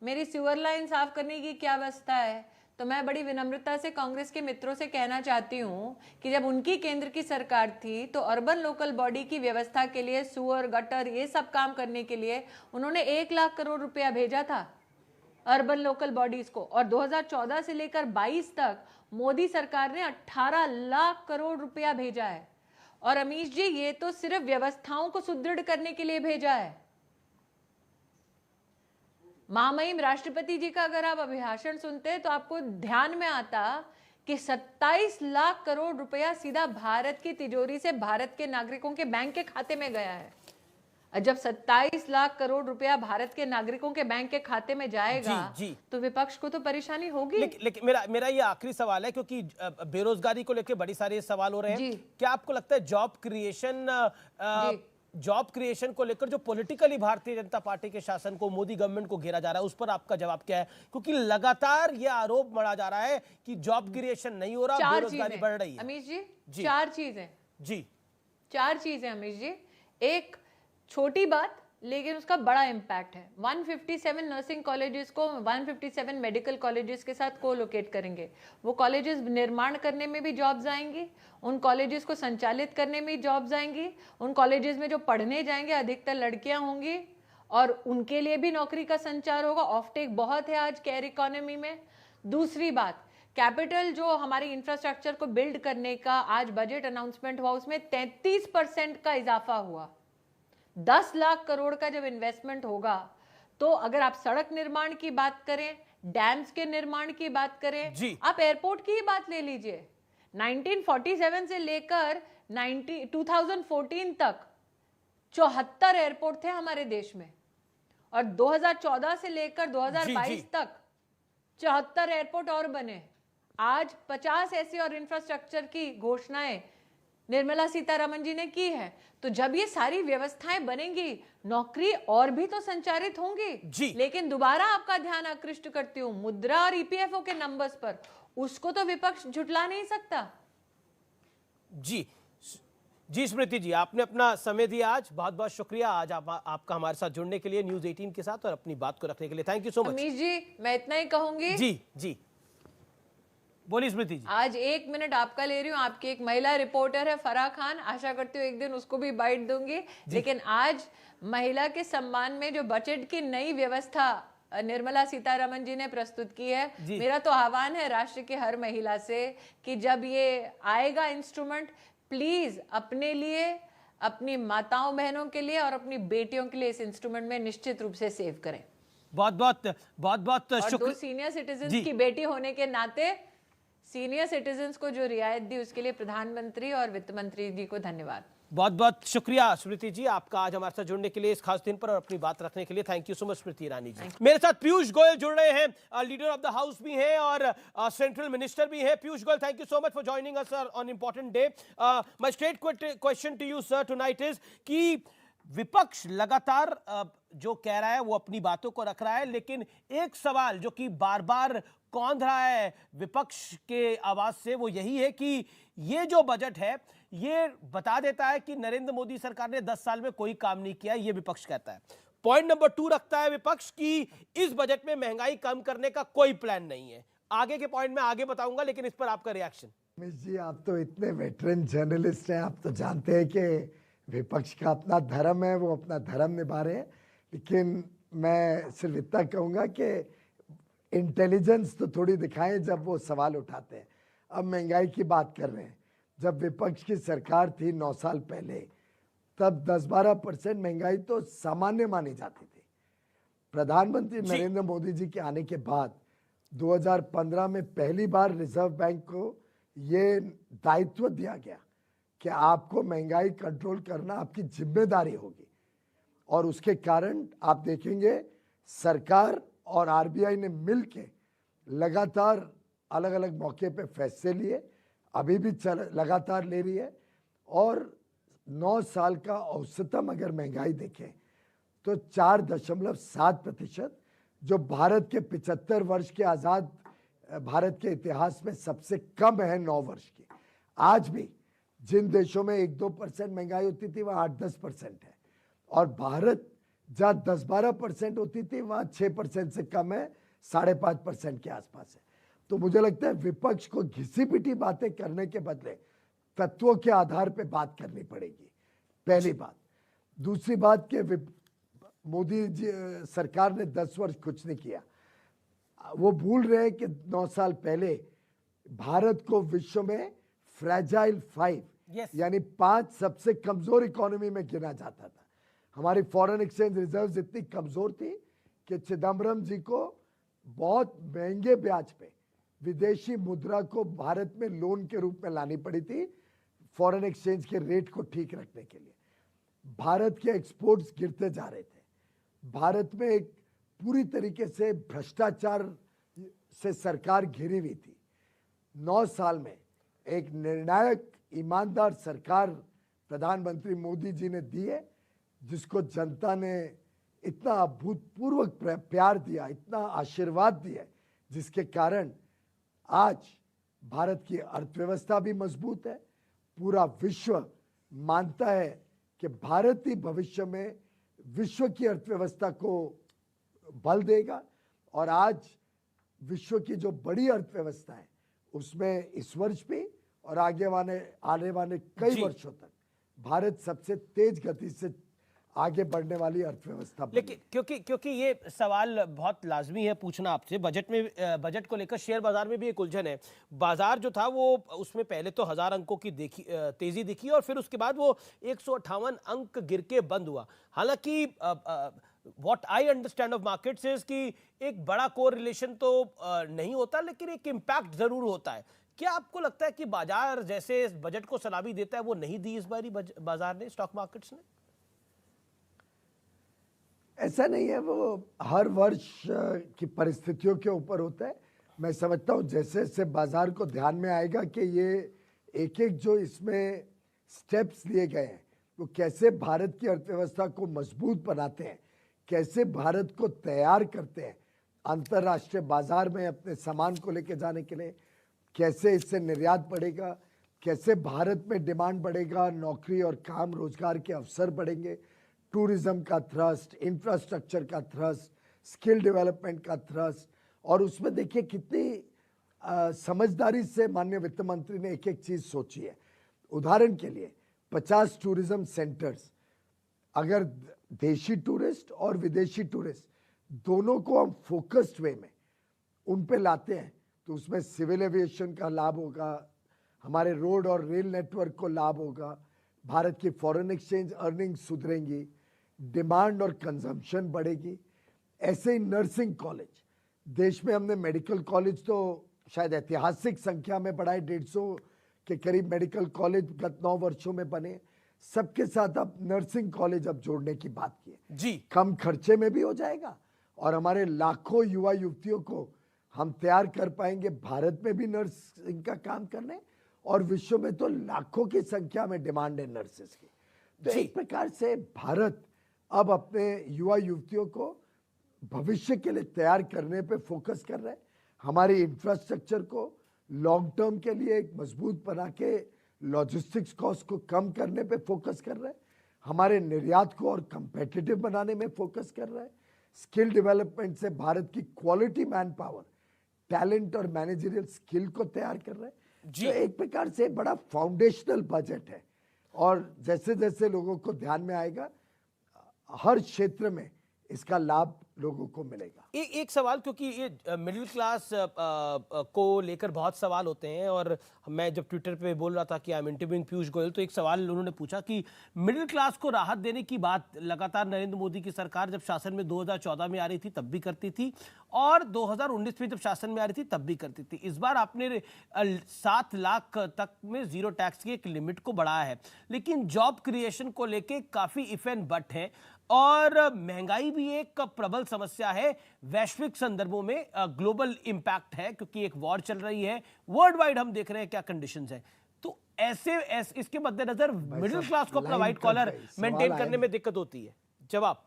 मेरी सीवर लाइन साफ करने की क्या व्यवस्था है, तो मैं बड़ी विनम्रता से कांग्रेस के मित्रों से कहना चाहती हूं कि जब उनकी केंद्र की सरकार थी तो अर्बन लोकल बॉडी की व्यवस्था के लिए सुअर गटर ये सब काम करने के लिए उन्होंने 1 लाख करोड़ रुपया भेजा था अर्बन लोकल बॉडीज को, और 2014 से लेकर 22 तक मोदी सरकार ने 18 लाख करोड़ रुपया भेजा है। और अमीश जी ये तो सिर्फ व्यवस्थाओं को सुदृढ़ करने के लिए भेजा है। महामहिम राष्ट्रपति जी का अगर आप अभिभाषण सुनते तो आपको ध्यान में आता कि 27 लाख करोड़ रुपया सीधा भारत की तिजोरी से भारत के नागरिकों के बैंक के खाते में गया है। जब 27 लाख करोड़ रुपया भारत के नागरिकों के बैंक के खाते में जाएगा तो विपक्ष को तो परेशानी होगी। लेकिन मेरा ये आखिरी सवाल है, क्योंकि बेरोजगारी को लेकर बड़ी सारे सवाल हो रहे हैं। क्या आपको लगता है जॉब क्रिएशन को लेकर जो पॉलिटिकली भारतीय जनता पार्टी के शासन को, मोदी गवर्नमेंट को घेरा जा रहा है, उस पर आपका जवाब क्या है? क्योंकि लगातार ये आरोप बढ़ा जा रहा है कि जॉब क्रिएशन नहीं हो रहा, बेरोजगारी बढ़ रही है। अमीश जी 4 चीजें जी 4 चीजें अमीश जी। एक छोटी बात लेकिन उसका बड़ा इम्पैक्ट है। 157 नर्सिंग कॉलेजेस को 157 मेडिकल कॉलेजेस के साथ को-लोकेट करेंगे। वो कॉलेजेस निर्माण करने में भी जॉब्स आएंगी, उन कॉलेजेस को संचालित करने में भी जॉब्स आएंगी, उन कॉलेजेस में जो पढ़ने जाएंगे अधिकतर लड़कियां होंगी और उनके लिए भी नौकरी का संचार होगा। ऑफटेक बहुत है आज केयर इकोनॉमी में। दूसरी बात, कैपिटल जो हमारी इंफ्रास्ट्रक्चर को बिल्ड करने का आज बजट अनाउंसमेंट हुआ उसमें 33% का इजाफा हुआ। 10 लाख करोड़ का जब इन्वेस्टमेंट होगा तो अगर आप सड़क निर्माण की बात करें, डैम्स के निर्माण की बात करें, आप एयरपोर्ट की ही बात ले लीजिए। 1947 से लेकर 2014 तक 74 एयरपोर्ट थे हमारे देश में और 2014 से लेकर 2022 तक 74 एयरपोर्ट और बने। आज 50 ऐसे और इंफ्रास्ट्रक्चर की घोषणाएं निर्मला सीतारमण जी ने की है। तो जब ये सारी व्यवस्थाएं बनेंगी नौकरी और भी तो संचारित होंगी। लेकिन दोबारा आपका ध्यान आकृष्ट करती हूं मुद्रा और ईपीएफओ के नंबर्स पर, उसको तो विपक्ष झुटला नहीं सकता। जी जी स्मृति जी, आपने अपना समय दिया आज, बहुत बहुत शुक्रिया आज आपका हमारे साथ जुड़ने के लिए न्यूज़ 18 के साथ और अपनी बात को रखने के लिए। Thank you so much. Amish ji, मैं इतना ही कहूंगी। जी बोलिए स्मृति जी। आज 1 मिनट आपका ले रही हूँ। आपकी एक महिला रिपोर्टर है फराह खान, आशा करती हूँ एक दिन उसको भी बाइट दूंगी। लेकिन आज महिला के सम्मान में जो बजट की नई व्यवस्था निर्मला सीतारमण जी ने प्रस्तुत की है, मेरा तो आह्वान है राष्ट्र की हर महिला से कि जब ये आएगा इंस्ट्रूमेंट, प्लीज अपने लिए, अपनी माताओं बहनों के लिए और अपनी बेटियों के लिए इस इंस्ट्रूमेंट में निश्चित रूप से सेव करें। बहुत बहुत शुक्रिया। सीनियर सिटीजन की बेटी होने के नाते सीनियर सिटीजन्स को जो रियायत दी उसके लिए प्रधानमंत्री और वित्त मंत्री जी को धन्यवाद। बहुत बहुत शुक्रिया स्मृति जी, आपका आज हमारे साथ जुड़ने के लिए, इस खास दिन पर और अपनी बात रखने के लिए। थैंक यू सो मच स्मृति ईरानी जी। मेरे साथ पीयूष गोयल जुड़ रहे हैं, लीडर ऑफ द हाउस भी हैं और सेंट्रल मिनिस्टर भी हैं। Piyush Goyal, thank you so much for joining us on important day. My straight question to you sir tonight is कि विपक्ष लगातार जो कह रहा है वो अपनी बातों को रख रहा है, लेकिन एक सवाल जो कि बार बार कौंध रहा है विपक्ष के आवाज से वो यही है कि ये जो बजट है ये बता देता है कि नरेंद्र मोदी सरकार ने 10 साल में कोई काम नहीं किया, ये विपक्ष कहता है। पॉइंट नंबर 2 रखता है विपक्ष कि इस बजट में महंगाई कम करने का कोई प्लान नहीं है। आगे के पॉइंट में आगे बताऊंगा, लेकिन इस पर आपका रिएक्शन। अमित जी, आप तो इतने वेटरन जर्नलिस्ट हैं, आप तो जानते हैं कि विपक्ष का अपना धर्म है, वो अपना धर्म निभा रहे हैं। लेकिन मैं सिर्फ इतना कहूँगा कि इंटेलिजेंस तो थोड़ी दिखाएं जब वो सवाल उठाते हैं। अब महंगाई की बात कर रहे हैं, जब विपक्ष की सरकार थी 9 साल पहले, तब 10-12% महंगाई तो सामान्य मानी जाती थी। प्रधानमंत्री नरेंद्र मोदी जी के आने के बाद 2015 में पहली बार रिजर्व बैंक को ये दायित्व दिया गया कि आपको महंगाई कंट्रोल करना आपकी जिम्मेदारी होगी, और उसके कारण आप देखेंगे सरकार और आरबीआई ने मिलके लगातार अलग अलग मौके पे फैसले लिए, अभी भी लगातार ले रही है। और 9 साल का औसतम अगर महंगाई देखें तो 4.7%, जो भारत के 75 वर्ष के आज़ाद भारत के इतिहास में सबसे कम है 9 वर्ष की। आज भी जिन देशों में 1-2% महंगाई होती थी वहाँ 8-10% है, और भारत जहाँ 10-12% होती थी वहाँ 6% से कम है, 5.5% के आसपास है। तो मुझे लगता है विपक्ष को घिसी पिटी बातें करने के बदले तत्वों के आधार पे बात करनी पड़ेगी, पहली बात। दूसरी बात कि मोदी जी सरकार ने 10 वर्ष कुछ नहीं किया। वो भूल रहे हैं कि 9 साल पहले भारत को विश्व में फ्रैजाइल 5 यानी 5 सबसे कमजोर इकोनॉमी में गिना जाता था। हमारी फॉरेन एक्सचेंज रिजर्व्स इतनी कमजोर थी कि चिदम्बरम जी को बहुत महंगे ब्याज पे विदेशी मुद्रा को भारत में लोन के रूप में लानी पड़ी थी, फॉरेन एक्सचेंज के रेट को ठीक रखने के लिए। भारत के एक्सपोर्ट्स गिरते जा रहे थे। भारत में एक पूरी तरीके से भ्रष्टाचार से सरकार घिरी हुई थी। 9 साल में एक निर्णायक ईमानदार सरकार प्रधानमंत्री मोदी जी ने दी है, जिसको जनता ने इतना अभूतपूर्व प्यार दिया, इतना आशीर्वाद दिया, जिसके कारण आज भारत की अर्थव्यवस्था भी मजबूत है। पूरा विश्व मानता है कि भारत ही भविष्य में विश्व की अर्थव्यवस्था को बल देगा, और आज विश्व की जो बड़ी अर्थव्यवस्था है उसमें इस वर्ष भी और आने वाले कई वर्षों तक भारत सबसे तेज गति से आगे बढ़ने वाली अर्थव्यवस्था। लेकिन क्योंकि ये सवाल बहुत लाजमी है पूछना आपसे, बजट को लेकर शेयर बाजार में भी एक उलझन है। बाजार जो था वो उसमें पहले तो 1000 अंकों की तेजी दिखी और फिर उसके बाद वो 158 अंक गिर के बंद हुआ। हालांकि what I understand of markets is कि एक बड़ा कोर रिलेशन तो नहीं होता, लेकिन एक इम्पैक्ट जरूर होता है। क्या आपको लगता है कि बाजार जैसे बजट को सलामी देता है वो नहीं दी इस बारी बाजार ने, स्टॉक मार्केट्स ने? ऐसा नहीं है, वो हर वर्ष की परिस्थितियों के ऊपर होता है। मैं समझता हूँ जैसे जैसे बाजार को ध्यान में आएगा कि ये एक एक जो इसमें स्टेप्स लिए गए हैं वो कैसे भारत की अर्थव्यवस्था को मजबूत बनाते हैं, कैसे भारत को तैयार करते हैं अंतर्राष्ट्रीय बाजार में अपने सामान को लेके जाने के लिए, कैसे इससे निर्यात बढ़ेगा, कैसे भारत में डिमांड बढ़ेगा, नौकरी और काम रोजगार के अवसर बढ़ेंगे, टूरिज्म का थ्रस्ट, इंफ्रास्ट्रक्चर का थ्रस्ट, स्किल डेवलपमेंट का थ्रस्ट, और उसमें देखिए कितनी समझदारी से माननीय वित्त मंत्री ने एक एक चीज सोची है। उदाहरण के लिए 50 टूरिज्म सेंटर्स, अगर देशी टूरिस्ट और विदेशी टूरिस्ट दोनों को हम फोकस्ड वे में उन पे लाते हैं तो उसमें सिविल एविएशन का लाभ होगा, हमारे रोड और रेल नेटवर्क को लाभ होगा, भारत की फॉरेन एक्सचेंज अर्निंग सुधरेंगी, डिमांड और कंजम्पशन बढ़ेगी। ऐसे ही नर्सिंग कॉलेज, देश में हमने मेडिकल कॉलेज तो शायद ऐतिहासिक संख्या में बढ़ाए, 150 के करीब मेडिकल कॉलेज गत 9 वर्षों में बने। सबके साथ अब नर्सिंग कॉलेज अब जोड़ने की बात की है जी, कम खर्चे में भी हो जाएगा और हमारे लाखों युवा युवतियों को हम तैयार कर पाएंगे भारत में भी नर्सिंग का काम करने, और विश्व में तो लाखों की संख्या में डिमांड है नर्सेस की। तो एक प्रकार से भारत अब अपने युवा युवतियों को भविष्य के लिए तैयार करने पे फोकस कर रहा है। हमारी इंफ्रास्ट्रक्चर को लॉन्ग टर्म के लिए एक मजबूत बना के लॉजिस्टिक्स कॉस्ट को कम करने पे फोकस कर रहा है, हमारे निर्यात को और कंपेटिटिव बनाने में फोकस कर रहा है, स्किल डेवलपमेंट से भारत की क्वालिटी मैन पावर, टैलेंट और मैनेजरियल स्किल को तैयार कर रहा है। तो एक प्रकार से बड़ा फाउंडेशनल बजट है, और जैसे जैसे लोगों को ध्यान में आएगा हर क्षेत्र में इसका लाभ लोगों को मिलेगा। एक सवाल, क्योंकि ये मिडिल क्लास को लेकर बहुत सवाल होते हैं, और मैं जब ट्विटर पे बोल रहा था कि I am interviewing Piyush Goyal, तो एक सवाल उन्होंने पूछा कि मिडिल क्लास को राहत देने की बात लगातार नरेंद्र मोदी की सरकार जब शासन में 2014 में आ रही थी तब भी करती थी, और 2019 में जब शासन में आ रही थी तब भी करती थी। इस बार आपने 7 लाख तक में जीरो टैक्स की एक लिमिट को बढ़ाया है, लेकिन जॉब क्रिएशन को लेके काफी इफ एंड बट है, और महंगाई भी एक प्रबल समस्या है वैश्विक संदर्भों में, ग्लोबल इंपैक्ट है क्योंकि एक वॉर चल रही है, वर्ल्ड वाइड हम देख रहे हैं क्या कंडीशंस है। तो ऐसे इसके मद्देनजर मिडिल क्लास को अपना व्हाइट कॉलर मेंटेन करने में दिक्कत होती है। जवाब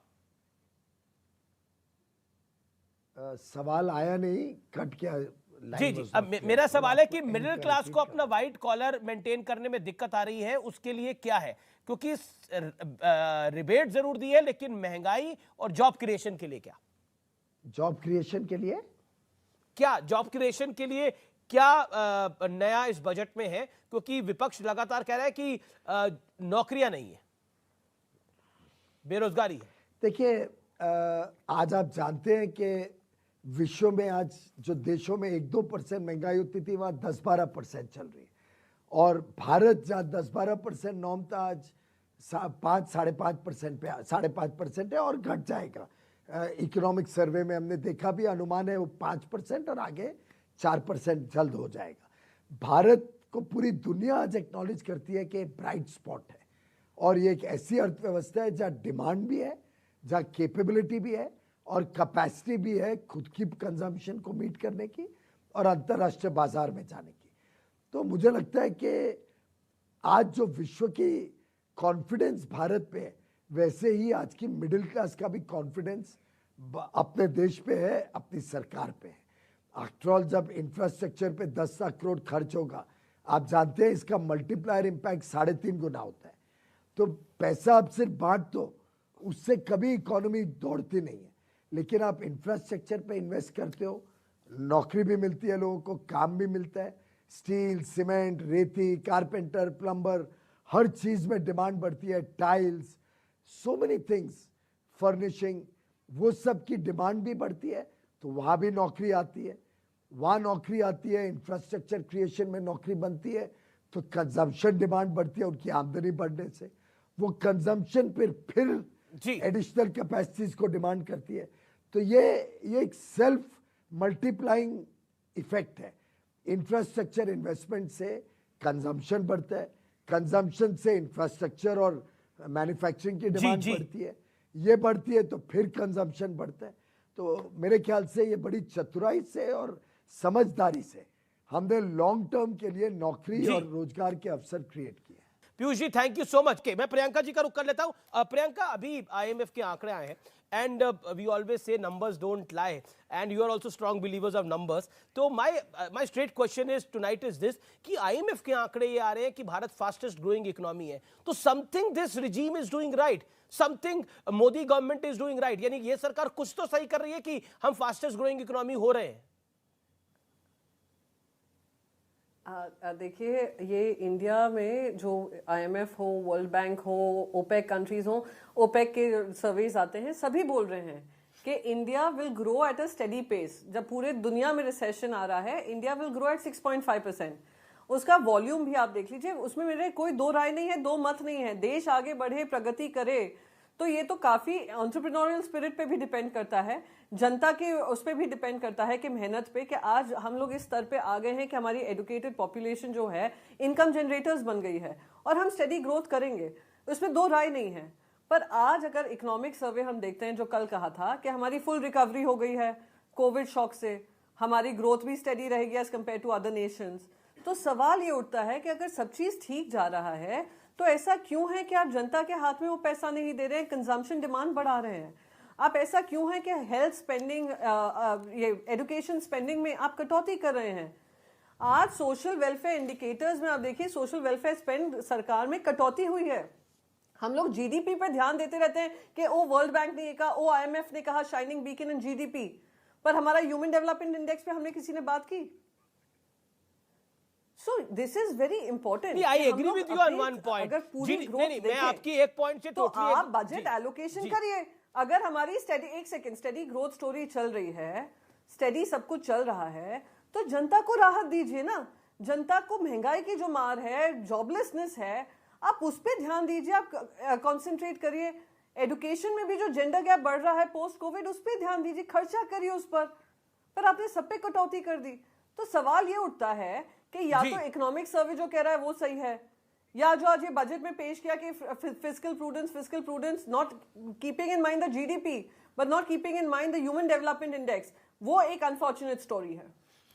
सवाल आया नहीं, कट क्या? जी, अब मेरा सवाल है कि मिडिल क्लास को अपना व्हाइट कॉलर मेंटेन करने में दिक्कत आ रही है, उसके लिए क्या है? क्योंकि रिबेट जरूर दी है, लेकिन महंगाई और जॉब क्रिएशन के लिए क्या? जॉब क्रिएशन के लिए क्या, जॉब क्रिएशन के लिए क्या नया इस बजट में है? क्योंकि विपक्ष लगातार कह रहा है कि नौकरियां नहीं है, बेरोजगारी है। देखिए, आज आप जानते हैं कि विश्व में आज जो देशों में 1-2% महंगाई होती थी वहां 10-12% चल रही है, और भारत जहां 10-12% नॉर्म था आज 5-5.5% पे 5.5% है और घट जाएगा। इकोनॉमिक सर्वे में हमने देखा भी, अनुमान है वो 5% और आगे 4% जल्द हो जाएगा। भारत को पूरी दुनिया आज एक्नॉलेज करती है कि ब्राइट स्पॉट है, और ये एक ऐसी अर्थव्यवस्था है जहाँ डिमांड भी है, जहाँ कैपेबिलिटी भी है और कैपेसिटी भी है खुद की कंजम्पशन को मीट करने की और अंतर्राष्ट्रीय बाजार में जाने की। तो मुझे लगता है कि आज जो विश्व की कॉन्फिडेंस भारत पे है, वैसे ही आज की मिडिल क्लास का भी कॉन्फिडेंस अपने देश पे है, अपनी सरकार पे है। आफ्टर ऑल जब इंफ्रास्ट्रक्चर पे 10 लाख करोड़ खर्च होगा, आप जानते हैं इसका मल्टीप्लायर इम्पैक्ट 3.5 गुना होता है। तो पैसा आप सिर्फ बांट दो, उससे कभी इकोनॉमी दौड़ती नहीं है, लेकिन आप इंफ्रास्ट्रक्चर पे इन्वेस्ट करते हो, नौकरी भी मिलती है लोगों को, काम भी मिलता है। स्टील, सीमेंट, रेती, कारपेंटर, प्लम्बर, हर चीज में डिमांड बढ़ती है, tiles, so many things, furnishing, वो सब की डिमांड भी बढ़ती है, तो वहाँ भी नौकरी आती है। वहाँ नौकरी आती है, इंफ्रास्ट्रक्चर क्रिएशन में नौकरी बनती है, तो कंजम्पशन डिमांड बढ़ती है, उनकी आमदनी बढ़ने से वो कंजम्पशन फिर एडिशनल कैपेसिटीज को डिमांड करती है। तो ये एक सेल्फ मल्टीप्लाइंग इफेक्ट है। इंफ्रास्ट्रक्चर इन्वेस्टमेंट से कंजम्पशन बढ़ता है, कंजम्पशन से इंफ्रास्ट्रक्चर और मैन्युफैक्चरिंग की डिमांड बढ़ती है, ये बढ़ती है तो फिर कंजम्पशन बढ़ता है। तो मेरे ख्याल से ये बड़ी चतुराई से और समझदारी से हमने लॉन्ग टर्म के लिए नौकरी और रोजगार के अवसर क्रिएट किए। Piyush ji, thank you so much. मैं प्रियंका जी का रुख कर लेता हूं। प्रियंका, अभी IMF के आंकड़े आए हैं and we always say numbers don't lie, and you are also strong believers of numbers. So my straight question is tonight is this कि IMF के आंकड़े ये आ रहे हैं कि भारत फास्टेस्ट ग्रोइंग इकोनॉमी है, तो something this regime is doing right, something Modi government is doing right, यानी ये सरकार कुछ तो सही कर रही है कि हम फास्टेस्ट ग्रोइंग इकोनॉमी हो रहे हैं. देखिए, ये इंडिया में जो IMF हो, वर्ल्ड बैंक हो, ओपेक कंट्रीज हो, ओपेक के सर्वेज आते हैं, सभी बोल रहे हैं कि India will grow at a steady pace. जब पूरे दुनिया में रिसेशन आ रहा है, इंडिया विल ग्रो एट 6.5%. उसका वॉल्यूम भी आप देख लीजिए, उसमें मेरे कोई दो राय नहीं है, दो मत नहीं है. देश आगे बढ़े, प्रगति करे, तो ये तो काफी एंटरप्रेन्योरियल स्पिरिट पे भी डिपेंड करता है, जनता के उस पे भी डिपेंड करता है कि मेहनत पे, कि आज हम लोग इस स्तर पे आ गए हैं कि हमारी एजुकेटेड पॉपुलेशन जो है इनकम जनरेटर्स बन गई है और हम स्टेडी ग्रोथ करेंगे, उसमें दो राय नहीं है. पर आज अगर इकोनॉमिक सर्वे हम देखते हैं, जो कल कहा था कि हमारी फुल रिकवरी हो गई है कोविड शॉक से, हमारी ग्रोथ भी स्टेडी रहेगी as compare to other nations, तो सवाल ये उठता है कि अगर सब चीज ठीक जा रहा है तो ऐसा क्यों है कि आप जनता के हाथ में वो पैसा नहीं दे रहे हैं, कंजम्पशन डिमांड बढ़ा रहे हैं. आप ऐसा क्यों है कि हेल्थ स्पेंडिंग, ये एजुकेशन स्पेंडिंग में आप कटौती कर रहे हैं. आज सोशल वेलफेयर इंडिकेटर्स में आप देखिए, सोशल वेलफेयर स्पेंड सरकार में कटौती हुई है. हम लोग जीडीपी पे ध्यान देते रहते हैं कि ओ वर्ल्ड बैंक ने कहा, ओ IMF ने कहा, शाइनिंग बीकन इन जीडीपी, पर हमारा ह्यूमन डेवलपमेंट इंडेक्स पे हमने किसी ने बात की. So this is very important. I agree with you on one point. अगर पूरी ग्रोथ मैं आपकी एक पॉइंट से तो आप बजट एलोकेशन करिए. अगर हमारी स्टेडी ग्रोथ स्टोरी चल रही है, स्टेडी सब कुछ चल रहा है, तो जनता को राहत दीजिए ना. जनता को महंगाई की जो मार है, जॉबलेसनेस है, आप उस पर ध्यान दीजिए, आप कॉन्सेंट्रेट करिए. एजुकेशन में भी जो जेंडर गैप बढ़ रहा है पोस्ट कोविड, उस पर ध्यान दीजिए, खर्चा करिए उस पर आपने सब पे कटौती कर दी. तो सवाल ये उठता है कि या तो इकोनॉमिक सर्वे जो कह रहा है वो सही है, या जो आज ये बजट में पेश किया कि fiscal prudence not keeping in mind the GDP but not keeping in mind the human development index, वो एक अनफॉर्चुनेट स्टोरी है.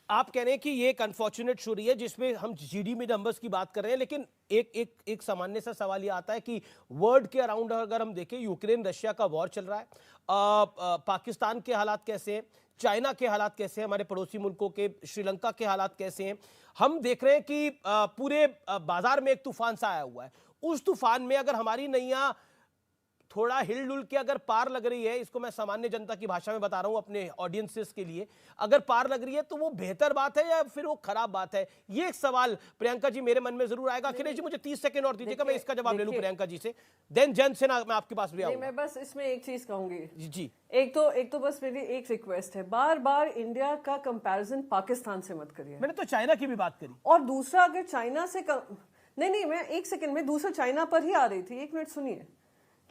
आप कह रहे हैं कि ये एक अनफॉर्चुनेट स्टोरी है जिसमें हम जीडीपी नंबर्स की बात कर रहे हैं, लेकिन एक सामान्य सा सवाल ये आता है कि वर्ल्ड के अराउंड अगर हम देखें, यूक्रेन रशिया का वॉर चल रहा है, पाकिस्तान के हालात कैसे हैं, चाइना के हालात कैसे हैं, हमारे पड़ोसी मुल्कों के, श्रीलंका के हालात कैसे हैं, हम देख रहे हैं कि पूरे बाजार में एक तूफान सा आया हुआ है. उस तूफान में अगर हमारी नैया थोड़ा हिलडुल के अगर पार लग रही है, इसको मैं सामान्य जनता की भाषा में बता रहा हूं अपने ऑडियंसेस के लिए, अगर पार लग रही है तो वो बेहतर बात है या फिर वो खराब बात है? ये एक सवाल प्रियंका जी मेरे मन में जरूर आएगा. अखिलेश जी मुझे 30 सेकंड और दीजिएगा, मैं इसका जवाब ले लूं प्रियंका जी से, देन जन से ना मैं आपके पास भी आऊंगा. मैं बस इसमें एक चीज कहूंगी जी. एक तो बस मेरी एक रिक्वेस्ट है, बार बार इंडिया का कंपैरिजन पाकिस्तान से मत करिए. मैंने तो चाइना की भी बात करी. और दूसरा, अगर चाइना से नहीं, मैं एक सेकंड में दूसरा चाइना पर ही आ रही थी, एक मिनट सुनिए.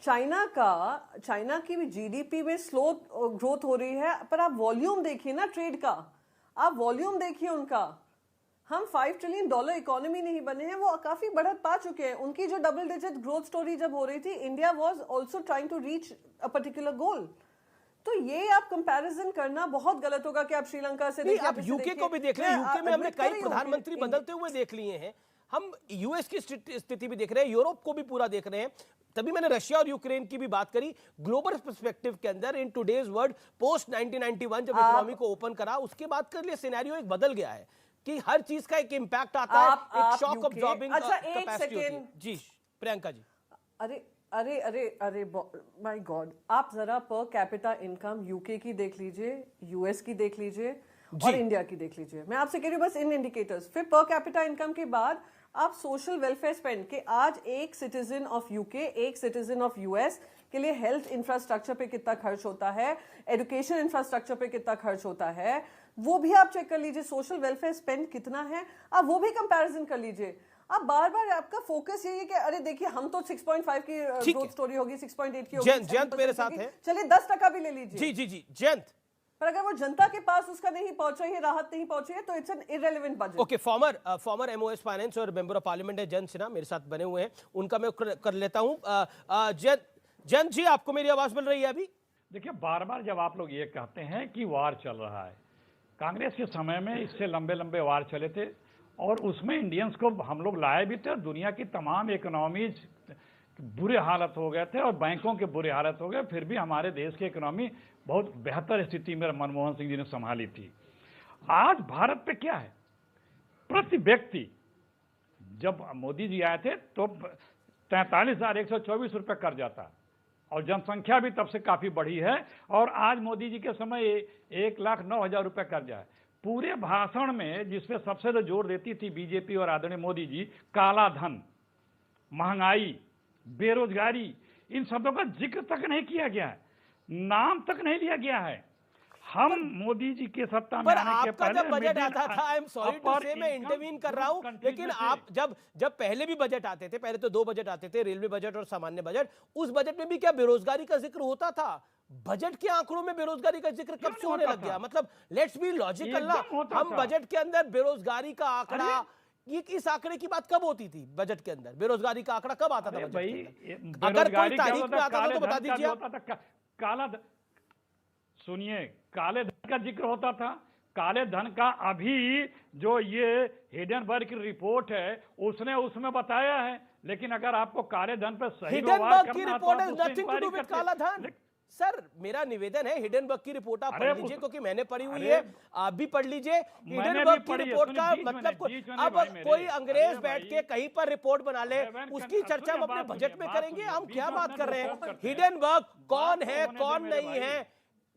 चाइना की भी जीडीपी में स्लो ग्रोथ हो रही है, पर आप वॉल्यूम देखिए ना ट्रेड का, आप वॉल्यूम देखिए उनका. हम $5 ट्रिलियन इकोनॉमी नहीं बने हैं, वो काफी बढ़त पा चुके हैं. उनकी जो डबल डिजिट ग्रोथ स्टोरी जब हो रही थी, India was also trying to reach a particular goal. तो ये आप कंपैरिजन करना बहुत गलत होगा कि आप श्रीलंका से देखिए, आप यूके को भी देख रहे हैं. यूके में हमने कई प्रधानमंत्री बदलते हुए देख लिए हैं, हम यूएस की स्थिति भी देख रहे हैं, यूरोप को भी पूरा देख रहे हैं. तभी मैंने रशिया और यूक्रेन की भी बात करी. ग्लोबल पर्सपेक्टिव के अंदर इन टुडेज वर्ल्ड पोस्ट 1991 जब इकोनॉमी को ओपन करा, उसके बाद के लिए सिनेरियो एक बदल गया है कि हर चीज का एक इंपैक्ट आता है, एक शॉक ऑब्जॉर्बिंग कैपेसिटी होती है. जी प्रियंका जी. अरे माय गॉड, आप जरा पर कैपिटा इनकम यूके की देख लीजिए, यूएस की देख लीजिए और इंडिया की देख लीजिए. मैं आपसे कह रही हूँ बस इन इंडिकेटर्स. फिर पर कैपिटा इनकम के बाद आप सोशल वेलफेयर स्पेंड के, आज एक सिटीजन ऑफ यूके, एक सिटीजन ऑफ यूएस के लिए हेल्थ इंफ्रास्ट्रक्चर पे कितना खर्च होता है, एजुकेशन इंफ्रास्ट्रक्चर पे कितना खर्च होता है, वो भी आप चेक कर लीजिए. सोशल वेलफेयर स्पेंड कितना है, आप वो भी कंपैरिजन कर लीजिए. आप बार आपका फोकस यही है कि अरे देखिए हम तो 6.5 की ग्रोथ स्टोरी होगी, 6.8 की होगी. जयंत मेरे साथ है, चलिए 10% भी ले लीजिए. जी जयंत. पर अगर वो जनता के पास उसका नहीं पहुंचा है, राहत नहीं पहुंची है, तो it's an irrelevant budget. Okay, farmer MOS finance और मेंबर ऑफ पार्लियामेंट है जयंत सिन्हा, मेरे साथ बने हुए हैं, उनका मैं कर लेता हूं. जयंत जी, आपको मेरी आवाज मिल रही है अभी? देखिए, बार बार जब आप लोग ये कहते हैं कि वार चल रहा है, कांग्रेस के समय में इससे लंबे वार चले थे और उसमें इंडियंस को हम लोग लाए भी थे और दुनिया की तमाम इकोनॉमीज बुरे हालत हो गए थे और बैंकों के बुरे हालत हो गए, फिर भी हमारे देश की इकोनॉमी बहुत बेहतर स्थिति में मनमोहन सिंह जी ने संभाली थी। आज भारत पे क्या है, प्रति व्यक्ति, जब मोदी जी आए थे तो 43,124 रुपये कर्जा था और जनसंख्या भी तब से काफी बढ़ी है, और आज मोदी जी के समय 1,09,000 रुपये कर्जा है। पूरे भाषण में जिसपे सबसे ज्यादा जोर देती थी बीजेपी और आदरणीय मोदी जी, काला धन, महंगाई, बेरोजगारी, इन शब्दों का जिक्र तक नहीं किया गया है, नाम तक नहीं लिया गया है। हम मोदी जी के सत्ता में आने के पहले जब बजट आता था, आई एम सॉरी टू से मैं इंटरवीन कर रहा हूं, लेकिन आप जब पहले भी बजट आते थे, पहले तो 2 बजट आते थे, रेलवे बजट और सामान्य बजट, उस बजट में भी क्या बेरोजगारी का जिक्र होता था? बजट के आंकड़ों में बेरोजगारी का जिक्र कब से होने लग गया? मतलब लेट्स बी लॉजिकल ना, हम बजट के अंदर बेरोजगारी का आंकड़ा, ये इस आंकड़े की बात कब होती थी? बजट के अंदर बेरोजगारी का आंकड़ा कब आता था बजट के अंदर? अगर कोई तारीख में आता था तो बता दीजिए। काला, सुनिए, काले धन का जिक्र होता था। काले धन का अभी जो ये हिडेनबर्ग की रिपोर्ट है उसमें बताया है, लेकिन अगर आपको काले धन पर सही हिडेनबर्ग की report has nothing to do with काला धन। सर, मेरा निवेदन है हिडेनबर्ग की रिपोर्ट आप पढ़ लीजिए, क्योंकि मैंने पढ़ी हुई है, आप भी पढ़ लीजिए। हिडेनबर्ग की रिपोर्ट का मतलब अब कोई अंग्रेज बैठ के कहीं पर रिपोर्ट बना ले, उसकी चर्चा हम अपने बजट में करेंगे? हम क्या बात कर रहे हैं? हिडेनबर्ग कौन है, कौन नहीं है,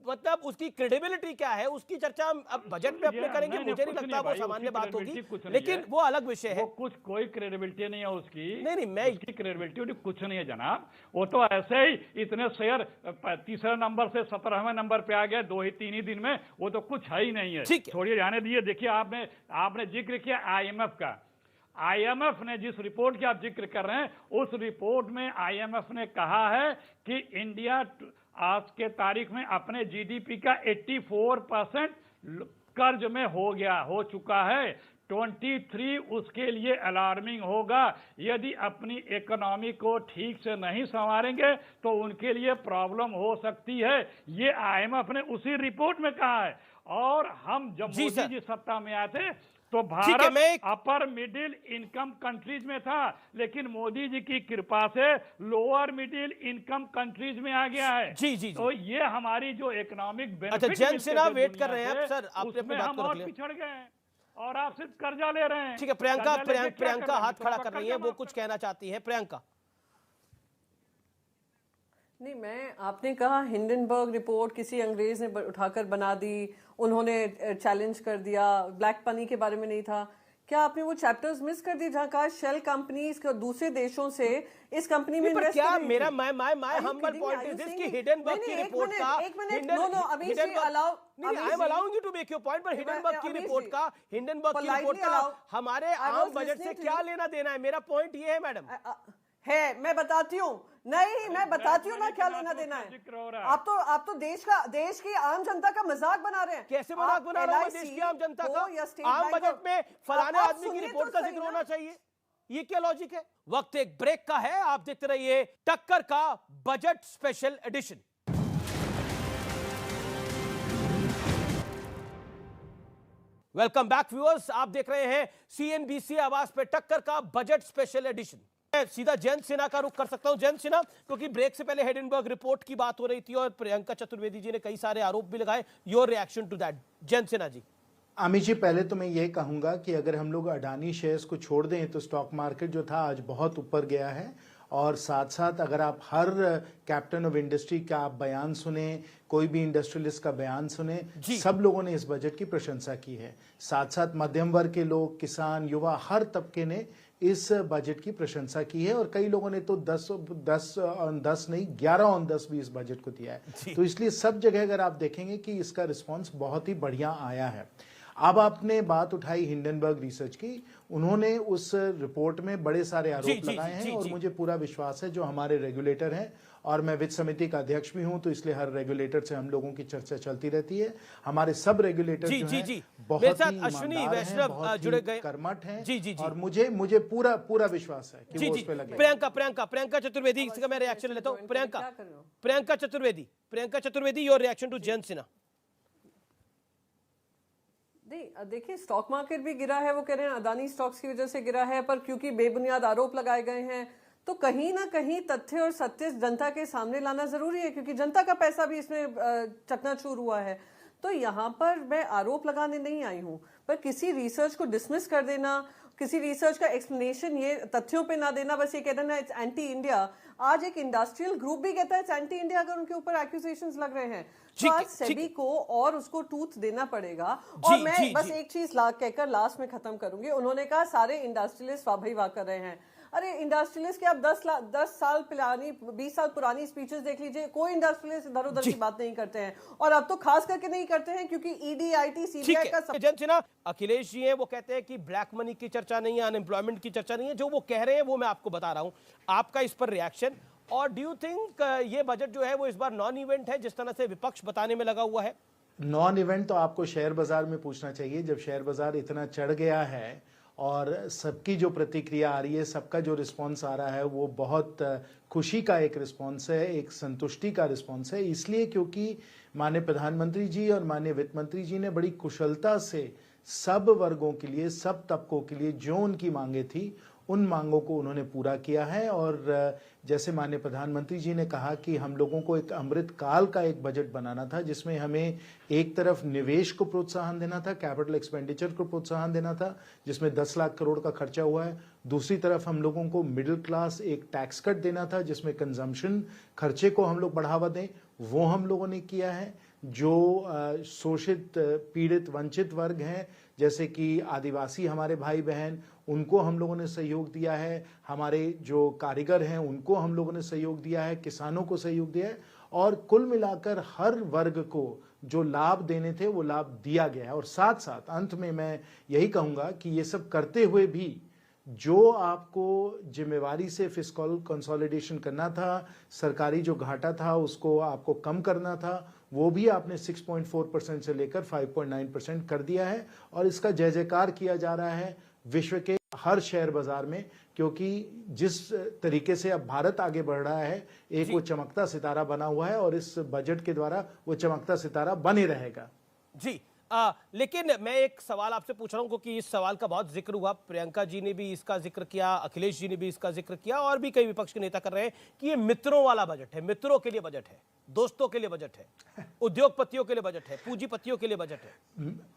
मतलब उसकी क्रेडिबिलिटी क्या है, उसकी चर्चा हम अब बजट में अपने करेंगे। मुझे नहीं लगता वो सामान्य बात होगी, लेकिन वो अलग विषय है। कोई क्रेडिबिलिटी नहीं है उसकी। नहीं, मैं उसकी क्रेडिबिलिटी कुछ नहीं है जनाब। वो तो ऐसे ही इतने शेयर तीसरे नंबर से 17वें नंबर पे आ गए 2-3 ही दिन में, वो तो कुछ है ही नहीं है। छोड़िए, जाने दिए। देखिए, आपने जिक्र किया IMF का। IMF ने जिस रिपोर्ट की आप जिक्र कर रहे हैं, उस रिपोर्ट में IMF ने कहा है कि इंडिया आज के तारीख में अपने GDP का 84% कर्ज में हो चुका है। 23 उसके अलार्मिंग अलार्मिंग होगा। यदि अपनी इकोनॉमी को ठीक से नहीं संवारेंगे तो उनके लिए प्रॉब्लम हो सकती है। ये IMF ने उसी रिपोर्ट में कहा है। और हम जब मोदी जी सत्ता में आए थे तो Bharat upper middle income countries में था, लेकिन मोदी जी की कृपा से लोअर मिडिल इनकम कंट्रीज में आ गया है। जी। तो ये हमारी जो इकोनॉमिक बेनिफिट, अच्छा, जैन सिन्हा वेट कर रहे हैं सर, आपने अपनी बात हम और पिछड़ गए हैं और आप सिर्फ कर्जा ले रहे हैं। ठीक है, प्रियंका हाथ खड़ा कर रही है, वो कुछ कहना चाहती है। प्रियंका। नहीं, आपने कहा हिंडनबर्ग रिपोर्ट किसी अंग्रेज ने उठाकर बना दी, उन्होंने चैलेंज कर दिया, ब्लैक मनी के बारे में नहीं था। क्या आपने वो चैप्टर्स मिस कर दिए जहां कहा शेल कंपनीज को दूसरे देशों से इस कंपनी में इन्वेस्ट क्या मेरा my humble point is this कि हिडेनबर्ग की रिपोर्ट का I am allowing you to make your point, पर हिडेनबर्ग की रिपोर्ट का हमारे आम बजट से क्या लेना देना है? मेरा पॉइंट ये है मैडम है, मैं बताती हूँ। नहीं, मैं बताती हूँ ना क्या लेना देना है। आप तो देश की आम जनता का मजाक बना रहे हैं। कैसे मजाक बना रहे हैं देश की आम जनता का? आम बजट में फलाने आदमी की रिपोर्ट का जिक्र होना चाहिए, ये क्या लॉजिक है? वक्त एक ब्रेक का है, आप देखते रहिए टक्कर का budget special edition. Welcome back viewers, आप देख रहे हैं CNBC आवाज पे टक्कर का बजट स्पेशल एडिशन। सीधा जयंत सिन्हा का रुख कर सकता हूं। जयंत सिन्हा, क्योंकि ब्रेक से पहले हिडेनबर्ग रिपोर्ट की बात हो रही थी और प्रियंका चतुर्वेदी जी ने कई सारे आरोप भी लगाए, your reaction to that? Jayant Sinha ji. Amit ji, पहले तो मैं ये कहूंगा कि अगर हम लोग अडानी शेयर्स को छोड़ दें तो स्टॉक मार्केट जो था आज बहुत ऊपर गया है, और साथ साथ अगर आप हर कैप्टन ऑफ इंडस्ट्री का आप बयान सुने, कोई भी इंडस्ट्रियलिस्ट का बयान सुने, सब लोगों ने इस बजट की प्रशंसा की है। साथ साथ मध्यम वर्ग के लोग, किसान, युवा, हर तबके ने इस बजट की प्रशंसा की है, और कई लोगों ने तो 10 नहीं 11/10 भी इस बजट को दिया है। तो इसलिए सब जगह अगर आप देखेंगे कि इसका रिस्पांस बहुत ही बढ़िया आया है। अब आपने बात उठाई हिंडनबर्ग रिसर्च की, उन्होंने उस रिपोर्ट में बड़े सारे आरोप लगाए हैं, और मुझे पूरा विश्वास है जो हमारे रेगुलेटर हैं, और मैं वित्त समिति का अध्यक्ष भी हूं, तो इसलिए हर रेगुलेटर से हम लोगों की चर्चा चलती रहती है। हमारे सब रेगुलेटर जो हैं बहुत ही ईमानदार हैं, बहुत ही कर्मठ हैं, और मुझे पूरा विश्वास है कि वो उस पे लगेगा। प्रियंका चतुर्वेदी, इसका मैं रिएक्शन लेता हूं। Priyanka Chaturvedi, your reaction to Jayant Sinha. देखिए, स्टॉक मार्केट भी गिरा है, वो कह रहे हैं अदानी स्टॉक्स की वजह से गिरा है, पर क्योंकि बेबुनियाद आरोप लगाए गए हैं तो कहीं ना कहीं तथ्य और सत्य जनता के सामने लाना जरूरी है, क्योंकि जनता का पैसा भी इसमें चकनाचूर हुआ है। तो यहाँ पर मैं आरोप लगाने नहीं आई हूँ, पर किसी रिसर्च को डिसमिस कर देना, किसी रिसर्च का एक्सप्लेनेशन ये तथ्यों पे ना देना, बस ये कह देना इट्स एंटी इंडिया। आज एक इंडस्ट्रियल ग्रुप भी कहता है इट्स एंटी इंडिया अगर उनके ऊपर एक्यूजेशंस लग रहे हैं, तो आज सेबी को और उसको टूथ देना पड़ेगा। और मैं बस एक चीज कहकर लास्ट में खत्म करूंगी। उन्होंने कहा सारे इंडस्ट्रियलिस्ट वाह भाई वाह कर रहे हैं। अरे इंडस्ट्रियलिस्ट के आप 10 साल पुरानी 20 साल पुरानी स्पीचेस देख लीजिए, कोई इंडस्ट्रियलिस्ट इधर उधर की बात नहीं करते हैं, और अब तो खास करके नहीं करते हैं क्योंकि ईडी, आईटी, सीबीआई का जयंत सिन्हा, अखिलेश जी हैं, वो कहते हैं कि ब्लैक मनी की चर्चा नहीं है, अनएम्प्लॉयमेंट की चर्चा नहीं है। जो वो कह रहे हैं वो मैं आपको बता रहा हूं, आपका इस पर रिएक्शन। और डू यू थिंक ये बजट जो है वो इस बार नॉन इवेंट है, जिस तरह से विपक्ष बताने में लगा हुआ है? नॉन इवेंट तो आपको शेयर बाजार में पूछना चाहिए। जब शेयर बाजार इतना चढ़ गया है और सबकी जो प्रतिक्रिया आ रही है, सबका जो रिस्पांस आ रहा है, वो बहुत खुशी का एक रिस्पांस है, एक संतुष्टि का रिस्पांस है। इसलिए क्योंकि माननीय प्रधानमंत्री जी और माननीय वित्त मंत्री जी ने बड़ी कुशलता से सब वर्गों के लिए, सब तबकों के लिए जो उनकी मांगे थी, उन मांगों को उन्होंने पूरा किया है। और जैसे माननीय प्रधानमंत्री जी ने कहा कि हम लोगों को एक अमृत काल का एक बजट बनाना था, जिसमें हमें एक तरफ निवेश को प्रोत्साहन देना था, कैपिटल एक्सपेंडिचर को प्रोत्साहन देना था, जिसमें 10 लाख करोड़ का खर्चा हुआ है। दूसरी तरफ हम लोगों को मिडिल क्लास एक टैक्स कट देना था, जिसमें कंजम्पशन खर्चे को हम लोग बढ़ावा दें, वो हम लोगों ने किया है। जो शोषित, पीड़ित, वंचित वर्ग हैं, जैसे कि आदिवासी हमारे भाई बहन, उनको हम लोगों ने सहयोग दिया है। हमारे जो कारीगर हैं उनको हम लोगों ने सहयोग दिया है, किसानों को सहयोग दिया है, और कुल मिलाकर हर वर्ग को जो लाभ देने थे वो लाभ दिया गया है। और साथ साथ अंत में मैं यही कहूँगा कि ये सब करते हुए भी जो आपको जिम्मेवारी से फिस्कल कंसोलिडेशन करना था, सरकारी जो घाटा था उसको आपको कम करना था, वो भी आपने 6.4% से लेकर 5.9% कर दिया है। और इसका जय जयकार किया जा रहा है विश्व के हर शेयर बाजार में, क्योंकि जिस तरीके से अब भारत आगे बढ़ रहा है, एक वो चमकता सितारा बना हुआ है, और इस बजट के द्वारा वो चमकता सितारा बने रहेगा। जी लेकिन मैं एक सवाल आपसे पूछ रहा हूं, क्योंकि इस सवाल का बहुत जिक्र हुआ, प्रियंका जी ने भी इसका जिक्र किया, अखिलेश जी ने भी इसका जिक्र किया, और भी कई विपक्ष के नेता कर रहे हैं कि ये मित्रों वाला बजट है, मित्रों के लिए बजट है, दोस्तों के लिए बजट है, उद्योगपतियों के लिए बजट है, पूंजीपतियों के लिए बजट है।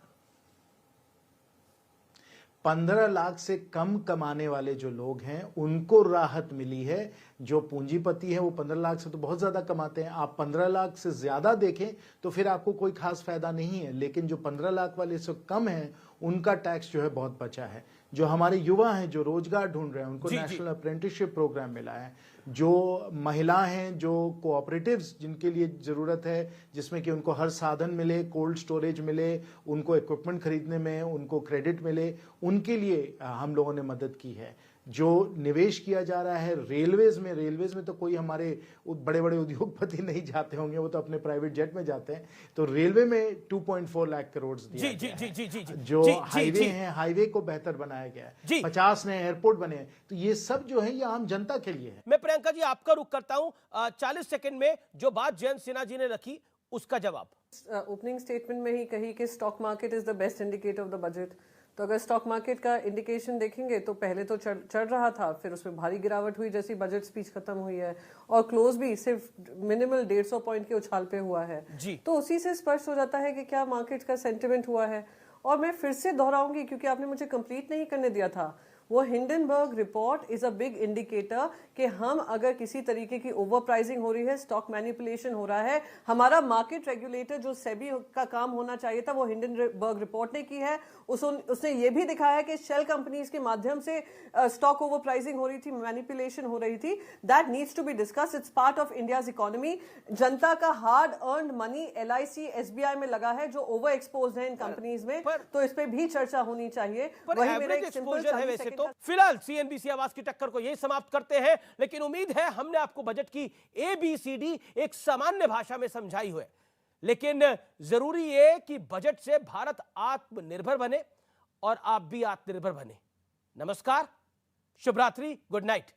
15 लाख से कम कमाने वाले जो लोग हैं उनको राहत मिली है। जो पूंजीपति है वो 15 लाख से तो बहुत ज्यादा कमाते हैं। आप 15 लाख से ज्यादा देखें तो फिर आपको कोई खास फायदा नहीं है, लेकिन जो 15 लाख वाले से कम है उनका टैक्स जो है बहुत बचा है। जो हमारे युवा हैं जो रोजगार ढूंढ रहे हैं उनको नेशनल अप्रेंटिसशिप प्रोग्राम मिला है। जो महिला हैं, जो कोऑपरेटिव्स जिनके लिए ज़रूरत है, जिसमें कि उनको हर साधन मिले, कोल्ड स्टोरेज मिले, उनको इक्विपमेंट खरीदने में उनको क्रेडिट मिले, उनके लिए हम लोगों ने मदद की है। जो निवेश किया जा रहा है रेलवेज में तो कोई हमारे बड़े बड़े उद्योगपति नहीं जाते होंगे, वो तो अपने प्राइवेट जेट में जाते हैं। तो रेलवे में 2.4 लाख करोड़ दिया गया है। जो हाईवे हैं, हाईवे को बेहतर बनाया गया है, 50 नए एयरपोर्ट बने हैं। तो ये सब जो है ये आम जनता के लिए है। मैं प्रियंका जी आपका रुख करता हूं, 40 सेकंड में जो बात जयंत सिन्हा जी ने रखी उसका जवाब। ओपनिंग स्टेटमेंट में ही कही कि stock market is the best indicator of the budget. तो अगर स्टॉक मार्केट का इंडिकेशन देखेंगे तो पहले तो चढ़ रहा था, फिर उसमें भारी गिरावट हुई जैसी बजट स्पीच खत्म हुई है, और क्लोज भी सिर्फ मिनिमल 150 पॉइंट के उछाल पे हुआ है। तो उसी से स्पष्ट हो जाता है कि क्या मार्केट का सेंटिमेंट हुआ है। और मैं फिर से दोहराऊंगी क्योंकि आपने मुझे कंप्लीट नहीं करने दिया था, वो Hindenburg report is a big indicator कि हम अगर किसी तरीके की ओवर प्राइसिंग हो रही है, स्टॉक मैनिपुलेशन हो रहा है, हमारा मार्केट रेगुलेटर जो सेबी का काम होना चाहिए था वो हिंडनबर्ग रिपोर्ट ने की है। उसने ये भी दिखाया कि शेल कंपनीज के माध्यम से स्टॉक ओवर प्राइसिंग हो रही थी, मैनिपुलेशन हो रही थी। That needs to be discuss, it's part of India's economy. जनता का hard earned money LIC SBI में लगा है जो ओवर एक्सपोज है इन कंपनीज में, तो इस पे भी चर्चा होनी चाहिए। वही मेरा एक सिंपल फिलहाल CNBC आवाज की टक्कर को यही समाप्त करते हैं, लेकिन उम्मीद है हमने आपको बजट की ABCD एक सामान्य भाषा में समझाई हुई। लेकिन जरूरी है कि बजट से भारत आत्मनिर्भर बने और आप भी आत्मनिर्भर बने। नमस्कार, शुभ रात्रि, गुड नाइट।